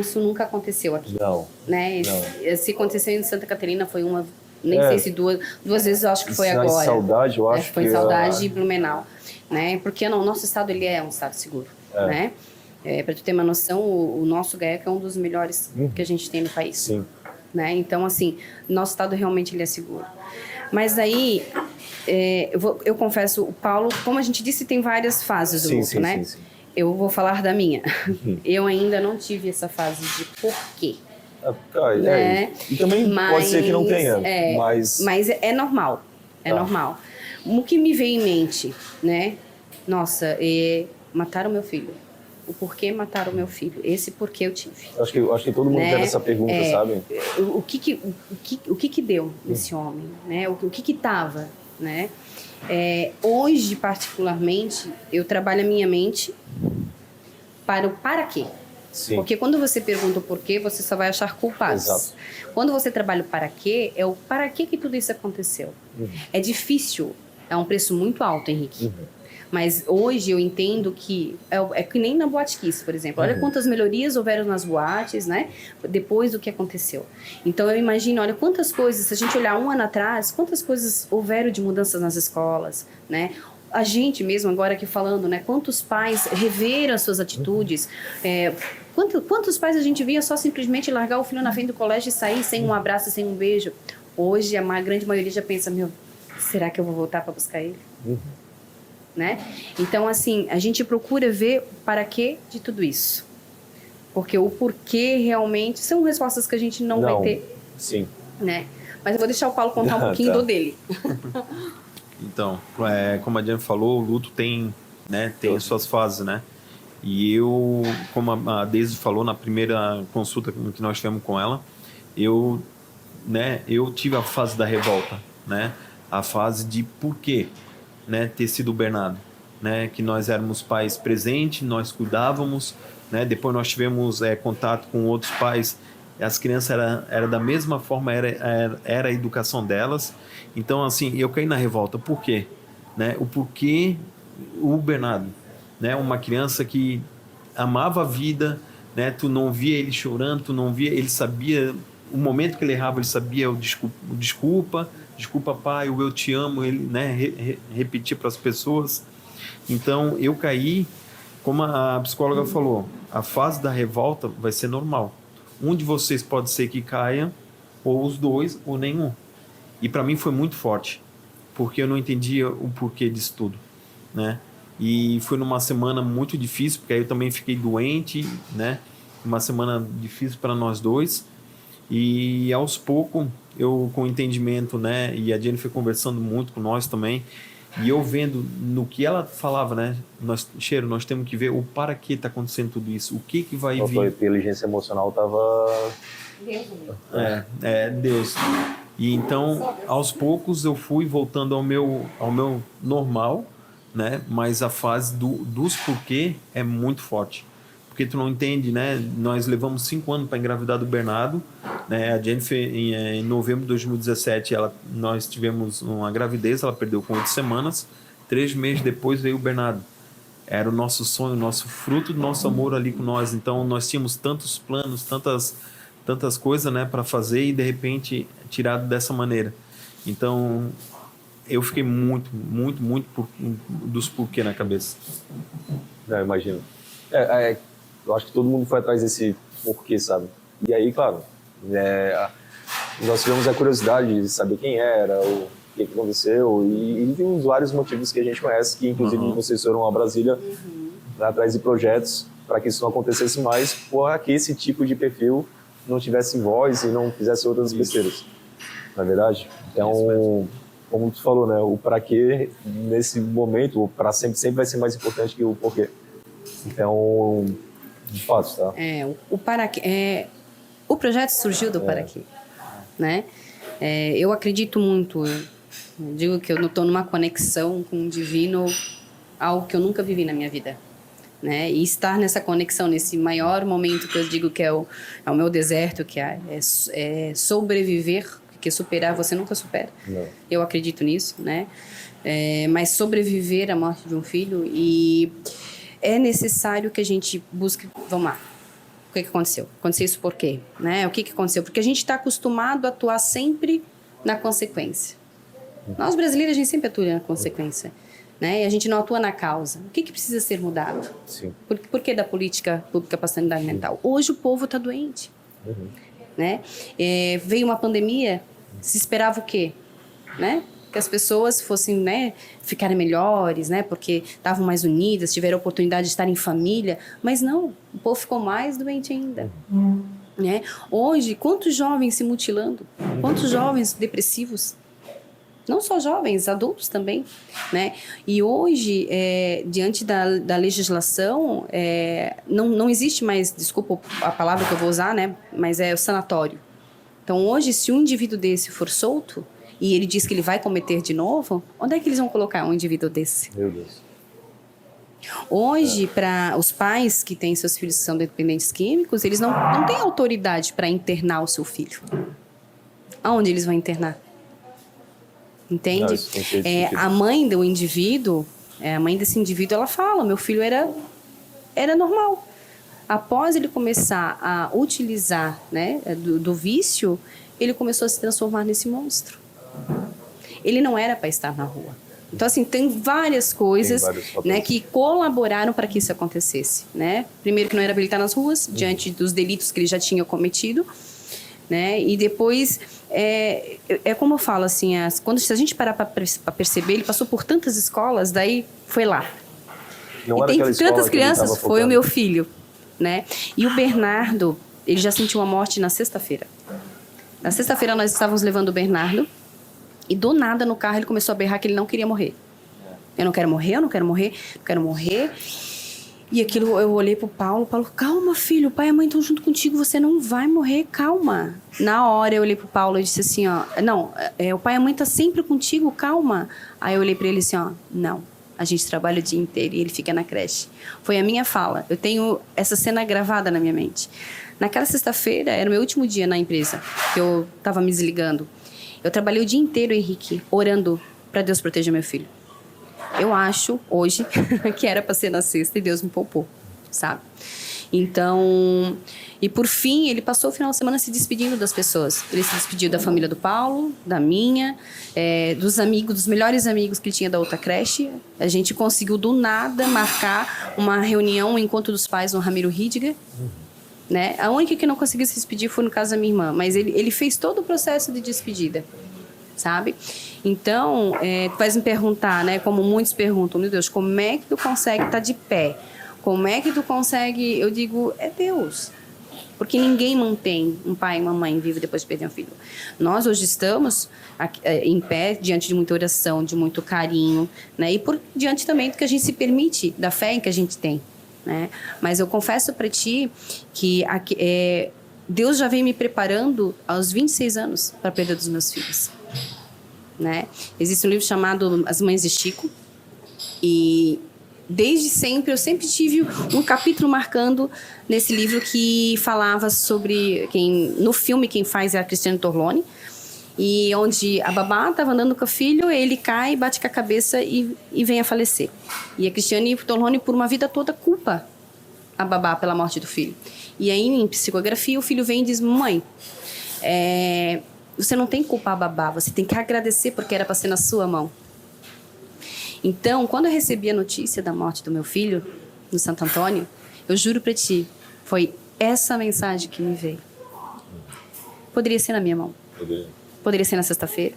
isso nunca aconteceu aqui. Não. Né? Não. Se aconteceu em Santa Catarina, foi nem sei se duas vezes eu acho que foi agora. Saudade, eu acho foi em Saudade e Blumenau, né, porque o nosso estado, ele é um estado seguro, né, para tu ter uma noção, o nosso GAECA é um dos melhores que a gente tem no país. Sim. Né, então, assim, nosso estado realmente ele é seguro. Mas aí... eu confesso, o Paulo, como a gente disse, tem várias fases do luto, né? Sim. Eu vou falar da minha. Eu ainda não tive essa fase de porquê. Né? E também pode ser que não tenha, mas é normal. É normal. O que me veio em mente, né? Nossa, mataram meu filho. O porquê mataram meu filho? Esse porquê eu tive. Acho que todo mundo tem essa pergunta, sabe? O que deu nesse homem, né? O que tava, né? Hoje, particularmente, eu trabalho a minha mente para o para quê. Sim. Porque quando você pergunta o porquê, você só vai achar culpados. Exato. Quando você trabalha o para quê, é o para quê que tudo isso aconteceu. É difícil, é um preço muito alto, Henrique. Mas hoje eu entendo que é que nem na Boate Kiss, por exemplo. Olha quantas melhorias houveram nas boates, né? Depois do que aconteceu. Então eu imagino, olha quantas coisas, se a gente olhar um ano atrás, quantas coisas houveram de mudanças nas escolas, né? A gente mesmo agora aqui falando, né? Quantos pais reveram as suas atitudes, quantos pais a gente via só simplesmente largar o filho na frente do colégio e sair sem um abraço, sem um beijo. Hoje a grande maioria já pensa, será que eu vou voltar para buscar ele? Né? Então, assim, a gente procura ver para que de tudo isso. Porque o porquê realmente são respostas que a gente não vai ter. Sim. Né? Mas eu vou deixar o Paulo contar um pouquinho do dele. Então, como a Diana falou, o luto tem as suas fases, né? E eu, como a Deise falou na primeira consulta que nós tivemos com ela, eu tive a fase da revolta, né? A fase de por quê, né, ter sido o Bernardo, né? Que nós éramos pais presentes, nós cuidávamos, né? Depois nós tivemos contato com outros pais, as crianças era da mesma forma, era a educação delas. Então, assim, eu caí na revolta. Por quê? Né? O porquê o Bernardo, né? Uma criança que amava a vida, né? Tu não via ele chorando, tu não via, ele sabia o momento que ele errava, ele sabia o desculpa pai, o eu te amo, ele, né, repetir para as pessoas. Então eu caí, como a psicóloga falou, a fase da revolta vai ser normal. Um de vocês pode ser que caia, ou os dois, ou nenhum. E para mim foi muito forte, porque eu não entendia o porquê disso tudo, né? E foi numa semana muito difícil, porque aí eu também fiquei doente, né? Uma semana difícil para nós dois. E aos poucos, eu com entendimento, né? E a Jennifer conversando muito com nós também, e eu vendo no que ela falava, né? Nós temos que ver o para que está acontecendo tudo isso, o que vai vir. A inteligência emocional tava... Deus. E então, aos poucos, eu fui voltando ao meu normal, né? Mas a fase dos porquê é muito forte. Porque tu não entende, né? Nós levamos 5 anos para engravidar do Bernardo, né? A Jennifer, em novembro de 2017, nós tivemos uma gravidez, ela perdeu com 8 semanas. 3 meses depois veio o Bernardo. Era o nosso sonho, o nosso fruto do nosso amor ali com nós. Então, nós tínhamos tantos planos, tantas coisas, né, para fazer, e de repente tirado dessa maneira. Então eu fiquei muito dos porquê na cabeça. Imagino. Eu acho que todo mundo foi atrás desse porquê, sabe? E aí, claro, nós tivemos a curiosidade de saber quem era, o que aconteceu, e tem vários motivos que a gente conhece, que inclusive vocês foram a Brasília atrás de projetos para que isso não acontecesse mais, para que esse tipo de perfil não tivesse voz e não fizesse outras besteiras, na verdade. Então, como tu falou, né, o para quê nesse momento, o para sempre vai ser mais importante que o porquê. Então, de fato, tá? O para quê, o projeto surgiu do para quê, né? Eu acredito muito, eu digo que eu estou numa conexão com o divino, algo que eu nunca vivi na minha vida. Né? E estar nessa conexão, nesse maior momento que eu digo que é o meu deserto, que é sobreviver, porque superar você nunca supera. Não. Eu acredito nisso, né? Mas sobreviver à morte de um filho, e é necessário que a gente busque, vamos lá, o que aconteceu? Aconteceu isso por quê? Né? O que aconteceu? Porque a gente está acostumado a atuar sempre na consequência. Nós brasileiros, a gente sempre atua na consequência. Né? E a gente não atua na causa. O que precisa ser mudado? Sim. Por que da política pública para a sanidade mental? Hoje o povo está doente. Né? Veio uma pandemia, se esperava o quê? Né? Que as pessoas fossem, né, ficarem melhores, né? Porque estavam mais unidas, tiveram a oportunidade de estar em família. Mas não, o povo ficou mais doente ainda. Né? Hoje, quantos jovens se mutilando? Quantos jovens depressivos? Não só jovens, adultos também, né? E hoje, diante da legislação, não existe mais, desculpa a palavra que eu vou usar, né? Mas é o sanatório. Então, hoje, se um indivíduo desse for solto e ele diz que ele vai cometer de novo, onde é que eles vão colocar um indivíduo desse? Meu Deus. Hoje, para os pais que têm seus filhos que são dependentes químicos, eles não têm autoridade para internar o seu filho. Aonde eles vão internar? Entende? A mãe do indivíduo, A mãe desse indivíduo, ela fala, meu filho era normal. Após ele começar a utilizar, né, do vício, ele começou a se transformar nesse monstro. Ele não era para estar na rua. Então, assim, tem várias coisas, né, que colaboraram para que isso acontecesse, né? Primeiro, que não era para ele estar nas ruas, diante dos delitos que ele já tinha cometido, né? E depois, como eu falo, assim, se a gente parar para perceber, ele passou por tantas escolas, daí foi lá. Não e tem tantas crianças, foi o meu filho, né? E o Bernardo, ele já sentiu a morte na sexta-feira. Na sexta-feira, nós estávamos levando o Bernardo, e do nada, no carro, ele começou a berrar que ele não queria morrer. Eu não quero morrer, eu não quero morrer, não quero morrer. E aquilo, eu olhei pro Paulo, calma, filho, o pai e a mãe estão junto contigo, você não vai morrer, calma. Na hora, eu olhei pro Paulo e disse assim, ó, não, o pai e a mãe tá sempre contigo, calma. Aí eu olhei pra ele assim, ó, não, a gente trabalha o dia inteiro e ele fica na creche. Foi a minha fala, eu tenho essa cena gravada na minha mente. Naquela sexta-feira, era o meu último dia na empresa, que eu tava me desligando. Eu trabalhei o dia inteiro, Henrique, orando para Deus proteger meu filho. Eu acho, hoje, que era para ser na sexta e Deus me poupou, sabe? Então, e por fim, ele passou o final de semana se despedindo das pessoas. Ele se despediu da família do Paulo, da minha, dos amigos, dos melhores amigos que ele tinha da outra creche. A gente conseguiu, do nada, marcar uma reunião, um encontro dos pais no Ramiro Rídiger. Né? A única que não conseguiu se despedir foi no caso da minha irmã, mas ele fez todo o processo de despedida, sabe? Então, tu vais me perguntar, né? Como muitos perguntam, meu Deus, como é que tu consegue estar de pé? Como é que tu consegue? Eu digo, é Deus. Porque ninguém mantém um pai e uma mãe vivo depois de perder um filho. Nós hoje estamos em pé, diante de muita oração, de muito carinho, né? E diante também do que a gente se permite, da fé em que a gente tem. Né? Mas eu confesso para ti que Deus já vem me preparando aos 26 anos para a perda dos meus filhos, né? Existe um livro chamado As Mães de Chico e desde sempre eu sempre tive um capítulo marcando nesse livro que falava sobre no filme quem faz é a Cristiane Torlone, e onde a babá estava andando com o filho, ele cai, bate com a cabeça e vem a falecer. E a Cristiane Torlone, por uma vida toda, culpa a babá pela morte do filho. E aí, em psicografia, o filho vem e diz, mãe, você não tem que culpar a babá, você tem que agradecer porque era para ser na sua mão. Então, quando eu recebi a notícia da morte do meu filho, no Santo Antônio, eu juro para ti, foi essa mensagem que me veio. Poderia ser na minha mão. Poderia ser na sexta-feira,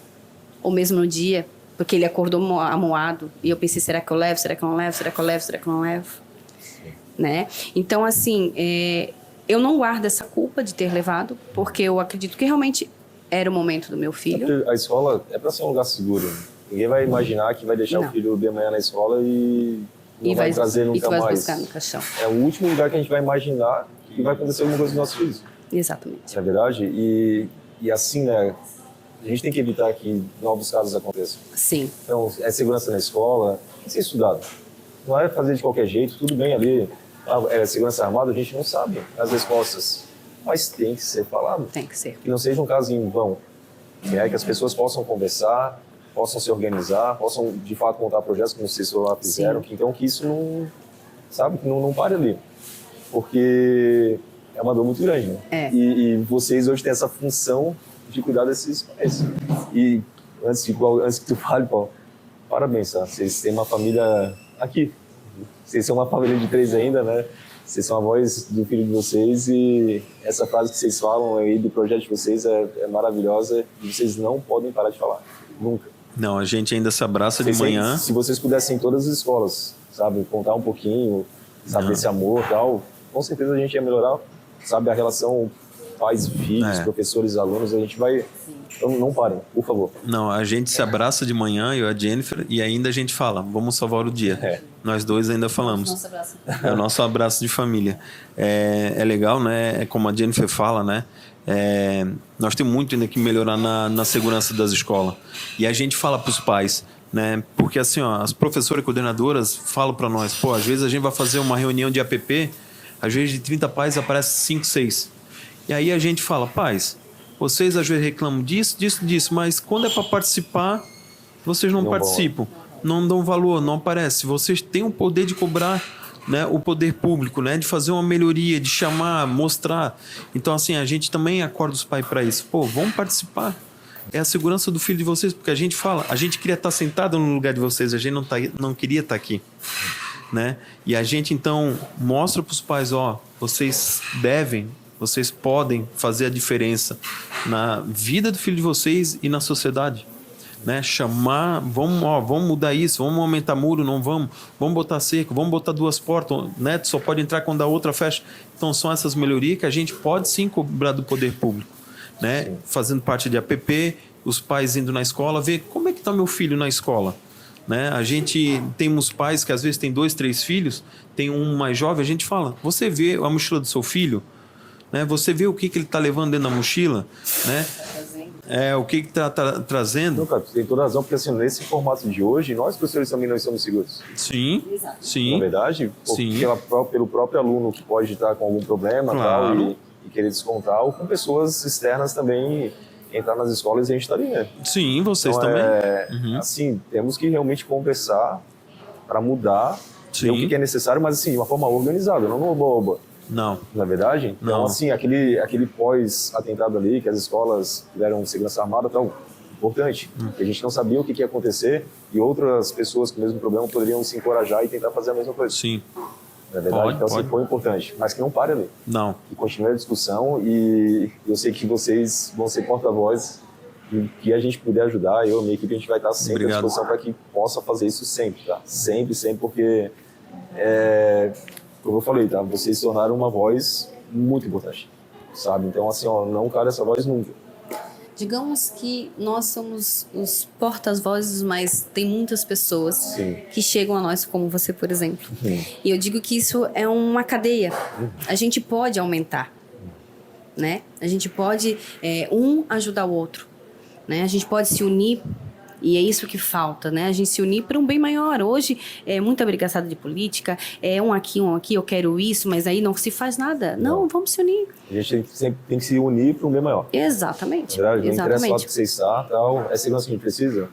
ou mesmo no dia, porque ele acordou amuado, e eu pensei, será que eu levo, será que eu não levo, será que eu levo, será que eu não levo? Né? Então, assim, eu não guardo essa culpa de ter levado, porque eu acredito que realmente era o momento do meu filho. A escola é para ser um lugar seguro. Ninguém vai imaginar que vai deixar o filho de manhã na escola e não vai trazer nunca mais. E vai buscar no caixão. É o último lugar que a gente vai imaginar que vai acontecer alguma coisa com os nossos filhos. Exatamente. É verdade? E assim, né? A gente tem que evitar que novos casos aconteçam. Sim. Então, segurança na escola, tem que ser estudado. Não é fazer de qualquer jeito, tudo bem ali. Segurança armada, a gente não sabe as respostas. Mas tem que ser falado. Tem que ser. Que não seja um caso em vão. Que as pessoas possam conversar, possam se organizar, possam, de fato, montar projetos como vocês lá fizeram. Então, que isso não, sabe, não pare ali. Porque é uma dor muito grande, né? E vocês hoje têm essa função de cuidar desses pais. E antes que tu fale, Paulo, parabéns, tá? Vocês têm uma família aqui. Vocês são uma família de 3 ainda, né? Vocês são a voz do filho de vocês e essa frase que vocês falam aí do projeto de vocês é maravilhosa e vocês não podem parar de falar. Nunca. Não, a gente ainda se abraça de manhã. Se vocês pudessem em todas as escolas, sabe, contar um pouquinho, sabe, desse amor e tal, com certeza a gente ia melhorar, sabe, a relação pais, filhos, professores, alunos, a gente vai... Então não parem, por favor. Não, a gente se abraça de manhã, eu e a Jennifer, e ainda a gente fala, vamos salvar o dia. Nós dois ainda falamos. Nosso abraço. É o nosso abraço de família. É legal, né? É como a Jennifer fala, né? Nós temos muito ainda que melhorar na segurança das escolas. E a gente fala para os pais, né? Porque assim, ó, as professoras e coordenadoras falam para nós, pô, às vezes a gente vai fazer uma reunião de APP, às vezes de 30 pais aparece 5, 6. E aí a gente fala, pais, vocês às vezes reclamam disso, mas quando é para participar, vocês não participam. não dão valor, não aparece. Vocês têm o poder de cobrar, né, o poder público, né, de fazer uma melhoria, de chamar, mostrar. Então, assim, a gente também acorda os pais para isso. Pô, vamos participar. É a segurança do filho de vocês, porque a gente fala, a gente queria estar sentado no lugar de vocês, a gente não queria estar aqui, né? E a gente, então, mostra para os pais, vocês devem, vocês podem fazer a diferença na vida do filho de vocês e na sociedade. Né, chamar, vamos mudar isso, vamos aumentar muro, não vamos botar cerco, vamos botar 2 portas, né, só pode entrar quando a outra fecha. Então são essas melhorias que a gente pode sim cobrar do poder público, né, fazendo parte de APP, os pais indo na escola, ver como é que está meu filho na escola. Né? A gente tem uns pais que às vezes tem 2, 3 filhos, tem um mais jovem, a gente fala, você vê a mochila do seu filho, né? Você vê o que ele está levando dentro da mochila, né? O que está trazendo. Não, cara, você tem toda razão, porque assim, nesse formato de hoje, nós professores também não estamos seguros. Sim, sim. Na verdade, pelo próprio aluno que pode estar com algum problema, claro, tal, e querer descontar, ou com pessoas externas também entrar nas escolas e a gente está ali, né? Sim, vocês então, também. Assim, temos que realmente conversar para mudar o que é necessário, mas assim, de uma forma organizada, não no oba-oba. Não. Na verdade? Então, não. Assim, aquele pós-atentado ali, que as escolas tiveram segurança armada, tal, importante. A gente não sabia o que ia acontecer e outras pessoas com o mesmo problema poderiam se encorajar e tentar fazer a mesma coisa. Sim. Na verdade, então assim, foi importante. Mas que não pare ali. Não. Que continue a discussão e eu sei que vocês vão ser porta-voz e que a gente puder ajudar, eu e a minha equipe, a gente vai estar sempre à disposição para que possa fazer isso sempre, tá? Sempre, porque... como eu falei, tá? Vocês se tornaram uma voz muito importante, sabe? Então, assim, não cala essa voz nunca. Digamos que nós somos os porta-vozes, mas tem muitas pessoas que chegam a nós, como você, por exemplo. E eu digo que isso é uma cadeia. A gente pode aumentar, né? A gente pode ajudar o outro, né? A gente pode se unir. E é isso que falta, né? A gente se unir para um bem maior. Hoje é muita brigaçada de política, um aqui, eu quero isso, mas aí não se faz nada. Não, vamos se unir. A gente sempre tem que se unir para um bem maior. Exatamente. Não interessa o lado que você está, tal, é segurança que a gente precisa,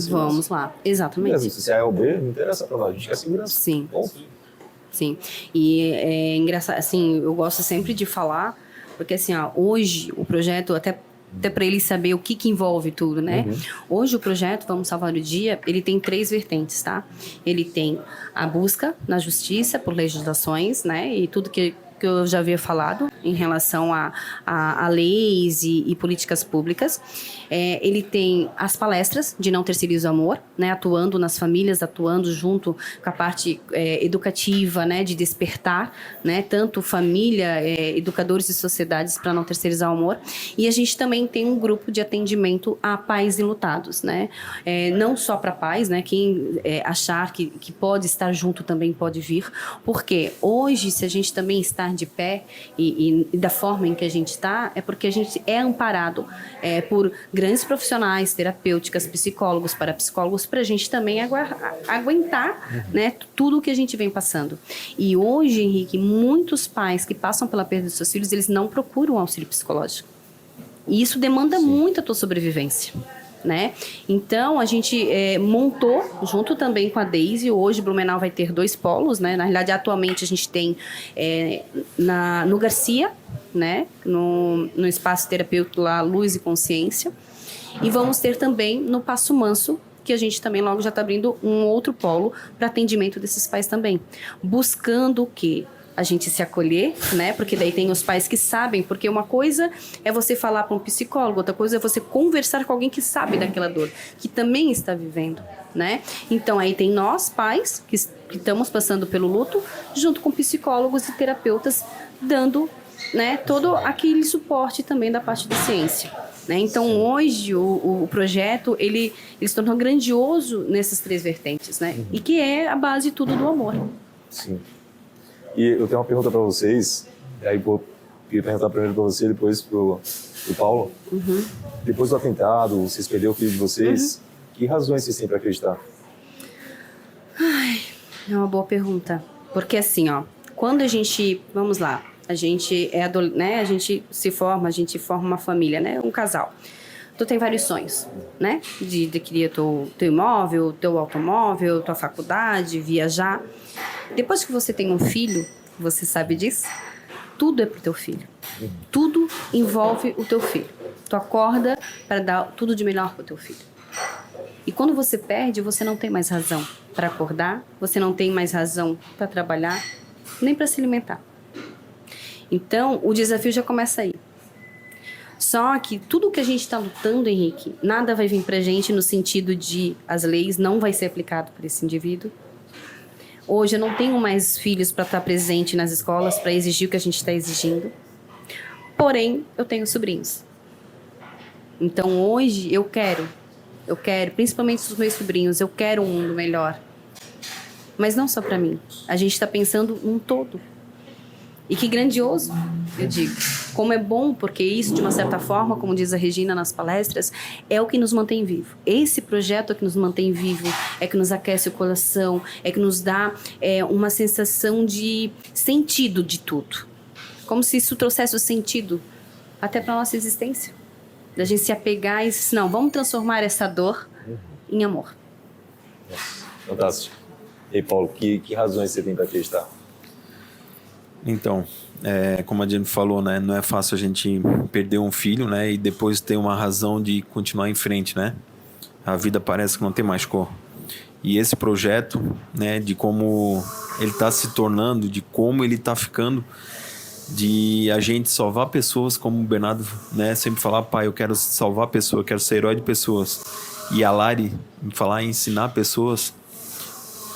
vamos lá, exatamente. Mesmo, se é A ou B, não interessa para nós, a gente quer segurança. Sim. Sim. E é engraçado, assim, eu gosto sempre de falar, porque assim, hoje o projeto até para ele saber o que envolve tudo, né? Hoje o projeto Vamos Salvar o Dia, ele tem 3 vertentes, tá? Ele tem a busca na justiça por legislações, né? E tudo que eu já havia falado em relação a leis e políticas públicas. Ele tem as palestras de Não Terceirize o Amor, né, atuando nas famílias, atuando junto com a parte educativa, né, de despertar, né, tanto família, educadores e sociedades para não terceirizar o amor. E a gente também tem um grupo de atendimento a pais enlutados, né, não só para pais, né, quem achar que pode estar junto também pode vir, porque hoje, se a gente também está de pé e da forma em que a gente está, é porque a gente é amparado por grandes profissionais, terapêuticas, psicólogos, parapsicólogos, para a gente também aguentar, né, tudo o que a gente vem passando. E hoje, Henrique, muitos pais que passam pela perda dos seus filhos, eles não procuram auxílio psicológico. E isso demanda muito a tua sobrevivência. Né? Então a gente montou junto também com a Daisy. Hoje Blumenau vai ter 2 polos, né? Na realidade atualmente a gente tem no Garcia, né? no espaço terapêutico lá Luz e Consciência, e vamos ter também no Passo Manso, que a gente também logo já está abrindo um outro polo para atendimento desses pais também, buscando o quê? A gente se acolher, né? Porque daí tem os pais que sabem, porque uma coisa é você falar para um psicólogo, outra coisa é você conversar com alguém que sabe daquela dor, que também está vivendo, né? Então aí tem nós, pais, que estamos passando pelo luto, junto com psicólogos e terapeutas, dando, né, todo aquele suporte também da parte da ciência. Né? Então hoje o projeto ele se tornou grandioso nessas 3 vertentes, né? E que é a base de tudo do amor. Sim. E eu tenho uma pergunta para vocês, aí vou perguntar primeiro para você, depois para o Paulo. Depois do atentado, vocês perderam o filho de vocês, que razões vocês têm para acreditar? Ai, é uma boa pergunta. Porque assim, quando a gente, vamos lá, a gente né, a gente forma uma família, né, um casal. tu tem vários sonhos, né? De adquirir teu imóvel, teu automóvel, tua faculdade, viajar. Depois que você tem um filho, você sabe disso, tudo é pro teu filho. Tudo envolve o teu filho. Tu acorda para dar tudo de melhor pro teu filho. E quando você perde, você não tem mais razão para acordar, você não tem mais razão para trabalhar, nem para se alimentar. Então, o desafio já começa aí. Só que tudo que a gente está lutando, Henrique, nada vai vir pra gente no sentido de as leis não vai ser aplicado por esse indivíduo. Hoje eu não tenho mais filhos para estar presente nas escolas, para exigir o que a gente está exigindo. Porém, eu tenho sobrinhos. Então hoje eu quero, principalmente os meus sobrinhos, eu quero um mundo melhor. Mas não só para mim. A gente está pensando num todo. E que grandioso, eu digo. Como é bom, porque isso, de uma certa forma, como diz a Regina nas palestras, é o que nos mantém vivo. Esse projeto é que nos mantém vivo, é que nos aquece o coração, é que nos dá uma sensação de sentido de tudo. Como se isso trouxesse o sentido até para a nossa existência. Da gente se apegar e dizer, não, vamos transformar essa dor em amor. Nossa, fantástico. E aí, Paulo, que razões você tem para acreditar? Então, como a Jenny falou, né, não é fácil a gente perder um filho, né, e depois ter uma razão de continuar em frente, né? A vida parece que não tem mais cor. E esse projeto, né, de como ele está se tornando, de como ele está ficando, de a gente salvar pessoas, como o Bernardo, né, sempre falar, pai, eu quero salvar pessoas, eu quero ser herói de pessoas. E a Lari falar, ensinar pessoas,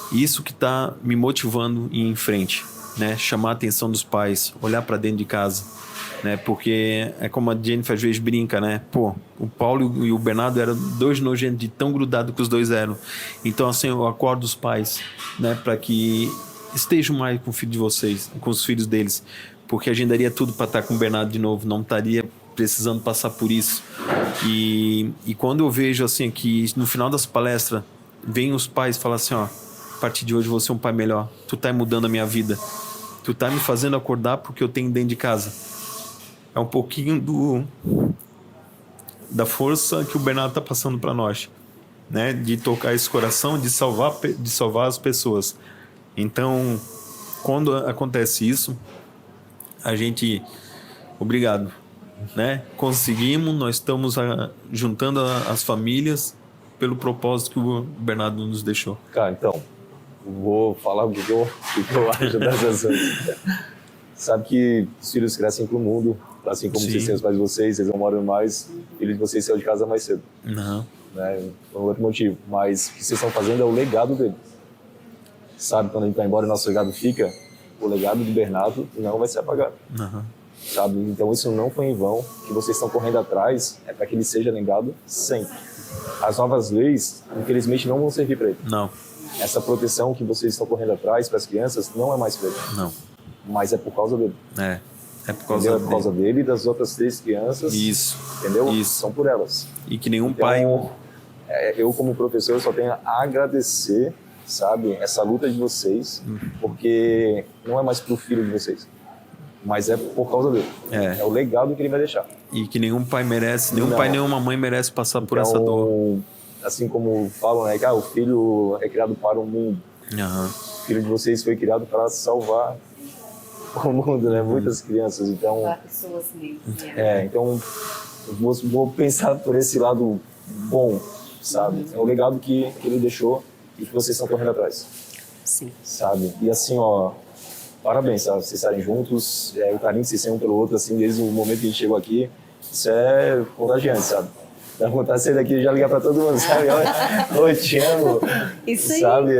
isso que está me motivando a ir em frente. Né, chamar a atenção dos pais, olhar para dentro de casa, né, porque é como a Jennifer às vezes brinca, né, pô, o Paulo e o Bernardo eram dois nojentos de tão grudados que os dois eram. Então assim, eu acordo os pais, né, para que estejam mais com o filho de vocês, com os filhos deles, porque a gente daria tudo para estar com o Bernardo de novo, não estaria precisando passar por isso. E quando eu vejo assim que no final das palestras vem os pais falar assim, ó, a partir de hoje eu vou ser um pai melhor, tu tá mudando a minha vida, tu tá me fazendo acordar porque eu tenho dentro de casa. É um pouquinho da força que o Bernardo tá passando para nós, né, de tocar esse coração, de salvar as pessoas. Então, quando acontece isso, a gente, obrigado, né, conseguimos, nós estamos juntando as famílias pelo propósito que o Bernardo nos deixou. Cara, então, vou falar o que eu acho dessas coisas. Sabe que os filhos crescem pro mundo, assim como vocês têm os pais de vocês vão morando mais, filhos de vocês saem de casa mais cedo. Não. Né? Por outro motivo. Mas o que vocês estão fazendo é o legado dele. Sabe, quando a gente vai embora e nosso legado fica, o legado do Bernardo não vai ser apagado. Uhum. Sabe? Então isso não foi em vão. O que vocês estão correndo atrás é para que ele seja lembrado sempre. As novas leis, infelizmente, não vão servir para ele. Não. Essa proteção que vocês estão correndo atrás para as crianças não é mais para ele. Não. Mas é por causa dele. É por causa dele. É por causa dele e das outras 3 crianças. Isso. Entendeu? Isso. São por elas. E que nenhum então, pai... eu como professor só tenho a agradecer, sabe, essa luta de vocês, porque não é mais pro filho de vocês, mas é por causa dele. É o legado que ele vai deixar. E que nenhum pai merece, nenhum pai, nenhuma mãe merece passar por essa dor. Assim como falam, né, que o filho é criado para o mundo. Uhum. O filho de vocês foi criado para salvar o mundo, né? Muitas crianças, então... Para pessoas mesmo. Então vou pensar por esse lado bom, sabe? É o legado que ele deixou e que vocês estão correndo atrás. Sim. Sabe? E assim, ó, parabéns, sabe? Vocês estarem juntos, o carinho que vocês têm um pelo outro, assim, desde o momento que a gente chegou aqui, isso é contagiante, sabe? Dá vontade de sair daqui e já ligar pra todo mundo, sabe? Oi, te amo. Isso aí. Sabe?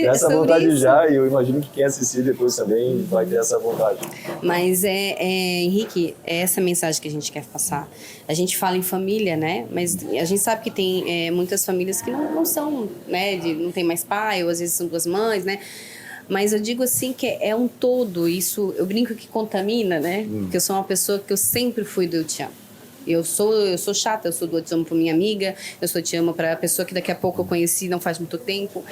Essa vontade isso. já, e eu imagino que quem assistir depois também vai ter essa vontade. Mas, Henrique, é essa mensagem que a gente quer passar. A gente fala em família, né? Mas a gente sabe que tem muitas famílias que não são, né? Não tem mais pai, ou às vezes são 2 mães, né? Mas eu digo assim que é um todo. Isso, eu brinco que contamina, né? Porque eu sou uma pessoa que eu sempre fui do eu te amo. Eu sou chata, eu sou do eu te amo para minha amiga, eu sou te amo para a pessoa que daqui a pouco eu conheci não faz muito tempo.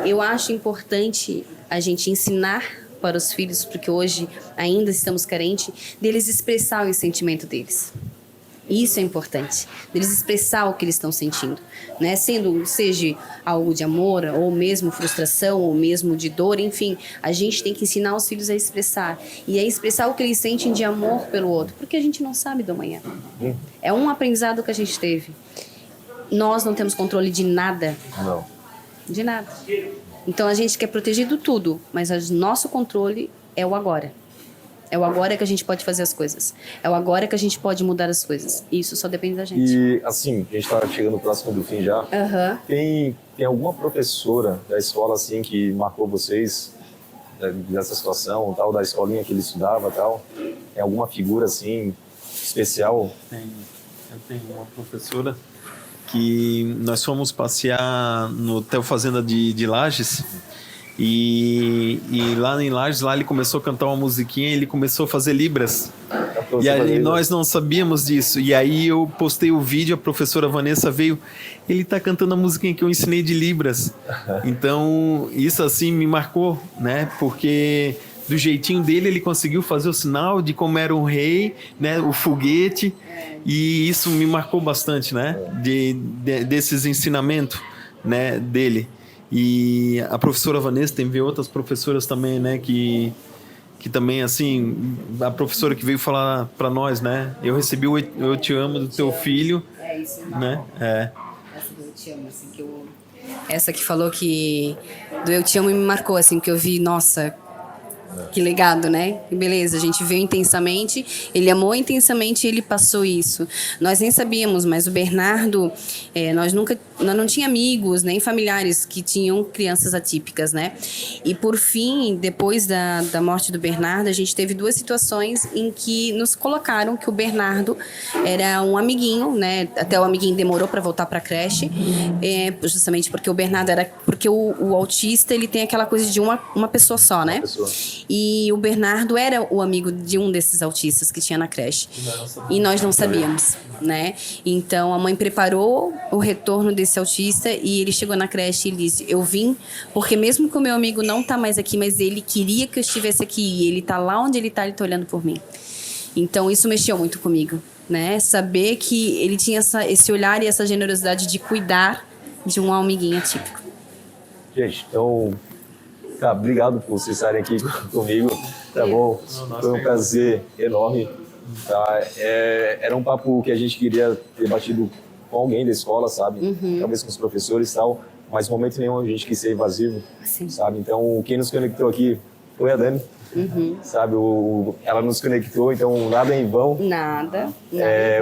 Eu acho importante a gente ensinar para os filhos, porque hoje ainda estamos carentes, deles expressar o sentimento deles. Isso é importante, eles expressar o que eles estão sentindo, né? Seja algo de amor, ou mesmo frustração, ou mesmo de dor, enfim, a gente tem que ensinar os filhos a expressar, e a expressar o que eles sentem de amor pelo outro, porque a gente não sabe do amanhã. É um aprendizado que a gente teve. Nós não temos controle de nada. Não. De nada. Então a gente quer proteger do tudo, mas o nosso controle é o agora. É o agora que a gente pode fazer as coisas. É o agora que a gente pode mudar as coisas. E isso só depende da gente. E, assim, a gente tá chegando próximo do fim já. Tem alguma professora da escola, assim, que marcou vocês dessa situação, tal, da escolinha que ele estudava, tal? Tem alguma figura, assim, especial? Eu tenho uma professora que nós fomos passear no Hotel Fazenda de Lages. E lá em Lages, lá ele começou a cantar uma musiquinha, ele começou a fazer libras. E aí nós não sabíamos disso. E aí eu postei o vídeo, a professora Vanessa veio, ele tá cantando a musiquinha que eu ensinei de libras. Então, isso assim me marcou, né? Porque do jeitinho dele ele conseguiu fazer o sinal de como era um rei, né? O foguete. E isso me marcou bastante, né? Desses ensinamentos, né? Dele. E a professora Vanessa, tem outras professoras também, né, que também, assim, a professora que veio falar para nós, né, eu recebi o Eu Te Amo do teu filho, isso, né, Essa do Eu Te Amo, assim, essa que falou que do Eu Te Amo me marcou, assim, que eu vi, nossa, que legado, né? Beleza, a gente viu intensamente, ele amou intensamente e ele passou isso. Nós nem sabíamos, mas o Bernardo, nós não tinha amigos, nem familiares que tinham crianças atípicas, né? E por fim, depois da morte do Bernardo, a gente teve 2 situações em que nos colocaram que o Bernardo era um amiguinho, né? Até o amiguinho demorou para voltar para a creche, justamente porque o Bernardo porque o autista, ele tem aquela coisa de uma pessoa só, né? E o Bernardo era o amigo de um desses autistas que tinha na creche. E nós não sabíamos, né? Então a mãe preparou o retorno desse autista e ele chegou na creche e ele disse: eu vim porque mesmo que o meu amigo não tá mais aqui, mas ele queria que eu estivesse aqui e ele tá lá onde ele tá olhando por mim. Então isso mexeu muito comigo, né? Saber que ele tinha esse olhar e essa generosidade de cuidar de um amiguinho atípico. Gente, então... Tá, obrigado por vocês estarem aqui comigo, tá bom? Foi um prazer enorme, tá? Era um papo que a gente queria ter batido com alguém da escola, sabe? Talvez com os professores e tal, mas em momento nenhum a gente quis ser evasivo, sabe? Então, quem nos conectou aqui foi a Dani, sabe? Ela nos conectou, então nada é em vão. Nada.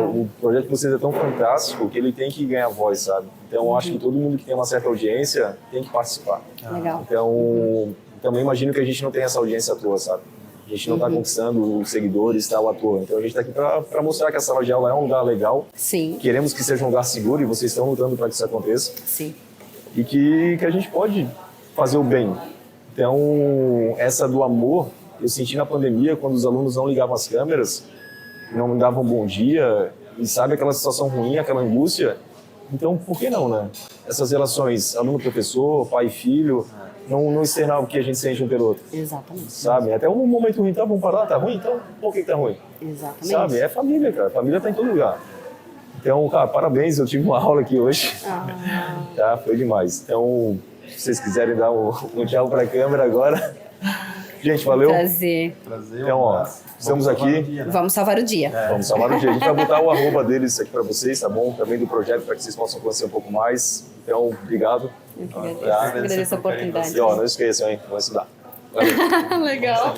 O projeto de vocês é tão fantástico que ele tem que ganhar voz, sabe? Então, eu acho que todo mundo que tem uma certa audiência tem que participar. Legal. Então, também imagino que a gente não tem essa audiência à toa, sabe? A gente não está conquistando os seguidores tal à toa. Então, a gente está aqui para mostrar que a sala de aula é um lugar legal. Sim. Queremos que seja um lugar seguro e vocês estão lutando para que isso aconteça. Sim. E que a gente pode fazer o bem. Então, essa do amor, eu senti na pandemia, quando os alunos não ligavam as câmeras, não me davam bom dia, e sabe aquela situação ruim, aquela angústia? Então, por que não, né? Essas relações aluno-professor, pai-filho, não externar o que a gente sente um pelo outro. Exatamente. Sabe? Até um momento ruim, tá, vamos parar, tá ruim? Então, por que tá ruim? Exatamente. Sabe? É família, cara. Família tá em todo lugar. Então, cara, parabéns, eu tive uma aula aqui hoje. Tá? Foi demais. Então, se vocês quiserem dar um tchau pra câmera agora. Gente, valeu. Prazer. Então, ó, estamos aqui. Vamos salvar o dia. Vamos salvar o dia. A gente vai botar o arroba deles aqui para vocês, tá bom? Também do projeto, para que vocês possam conhecer um pouco mais. Então, obrigado. Eu que agradeço a oportunidade. E ó, não esqueçam, hein? Vamos estudar. Valeu. Legal.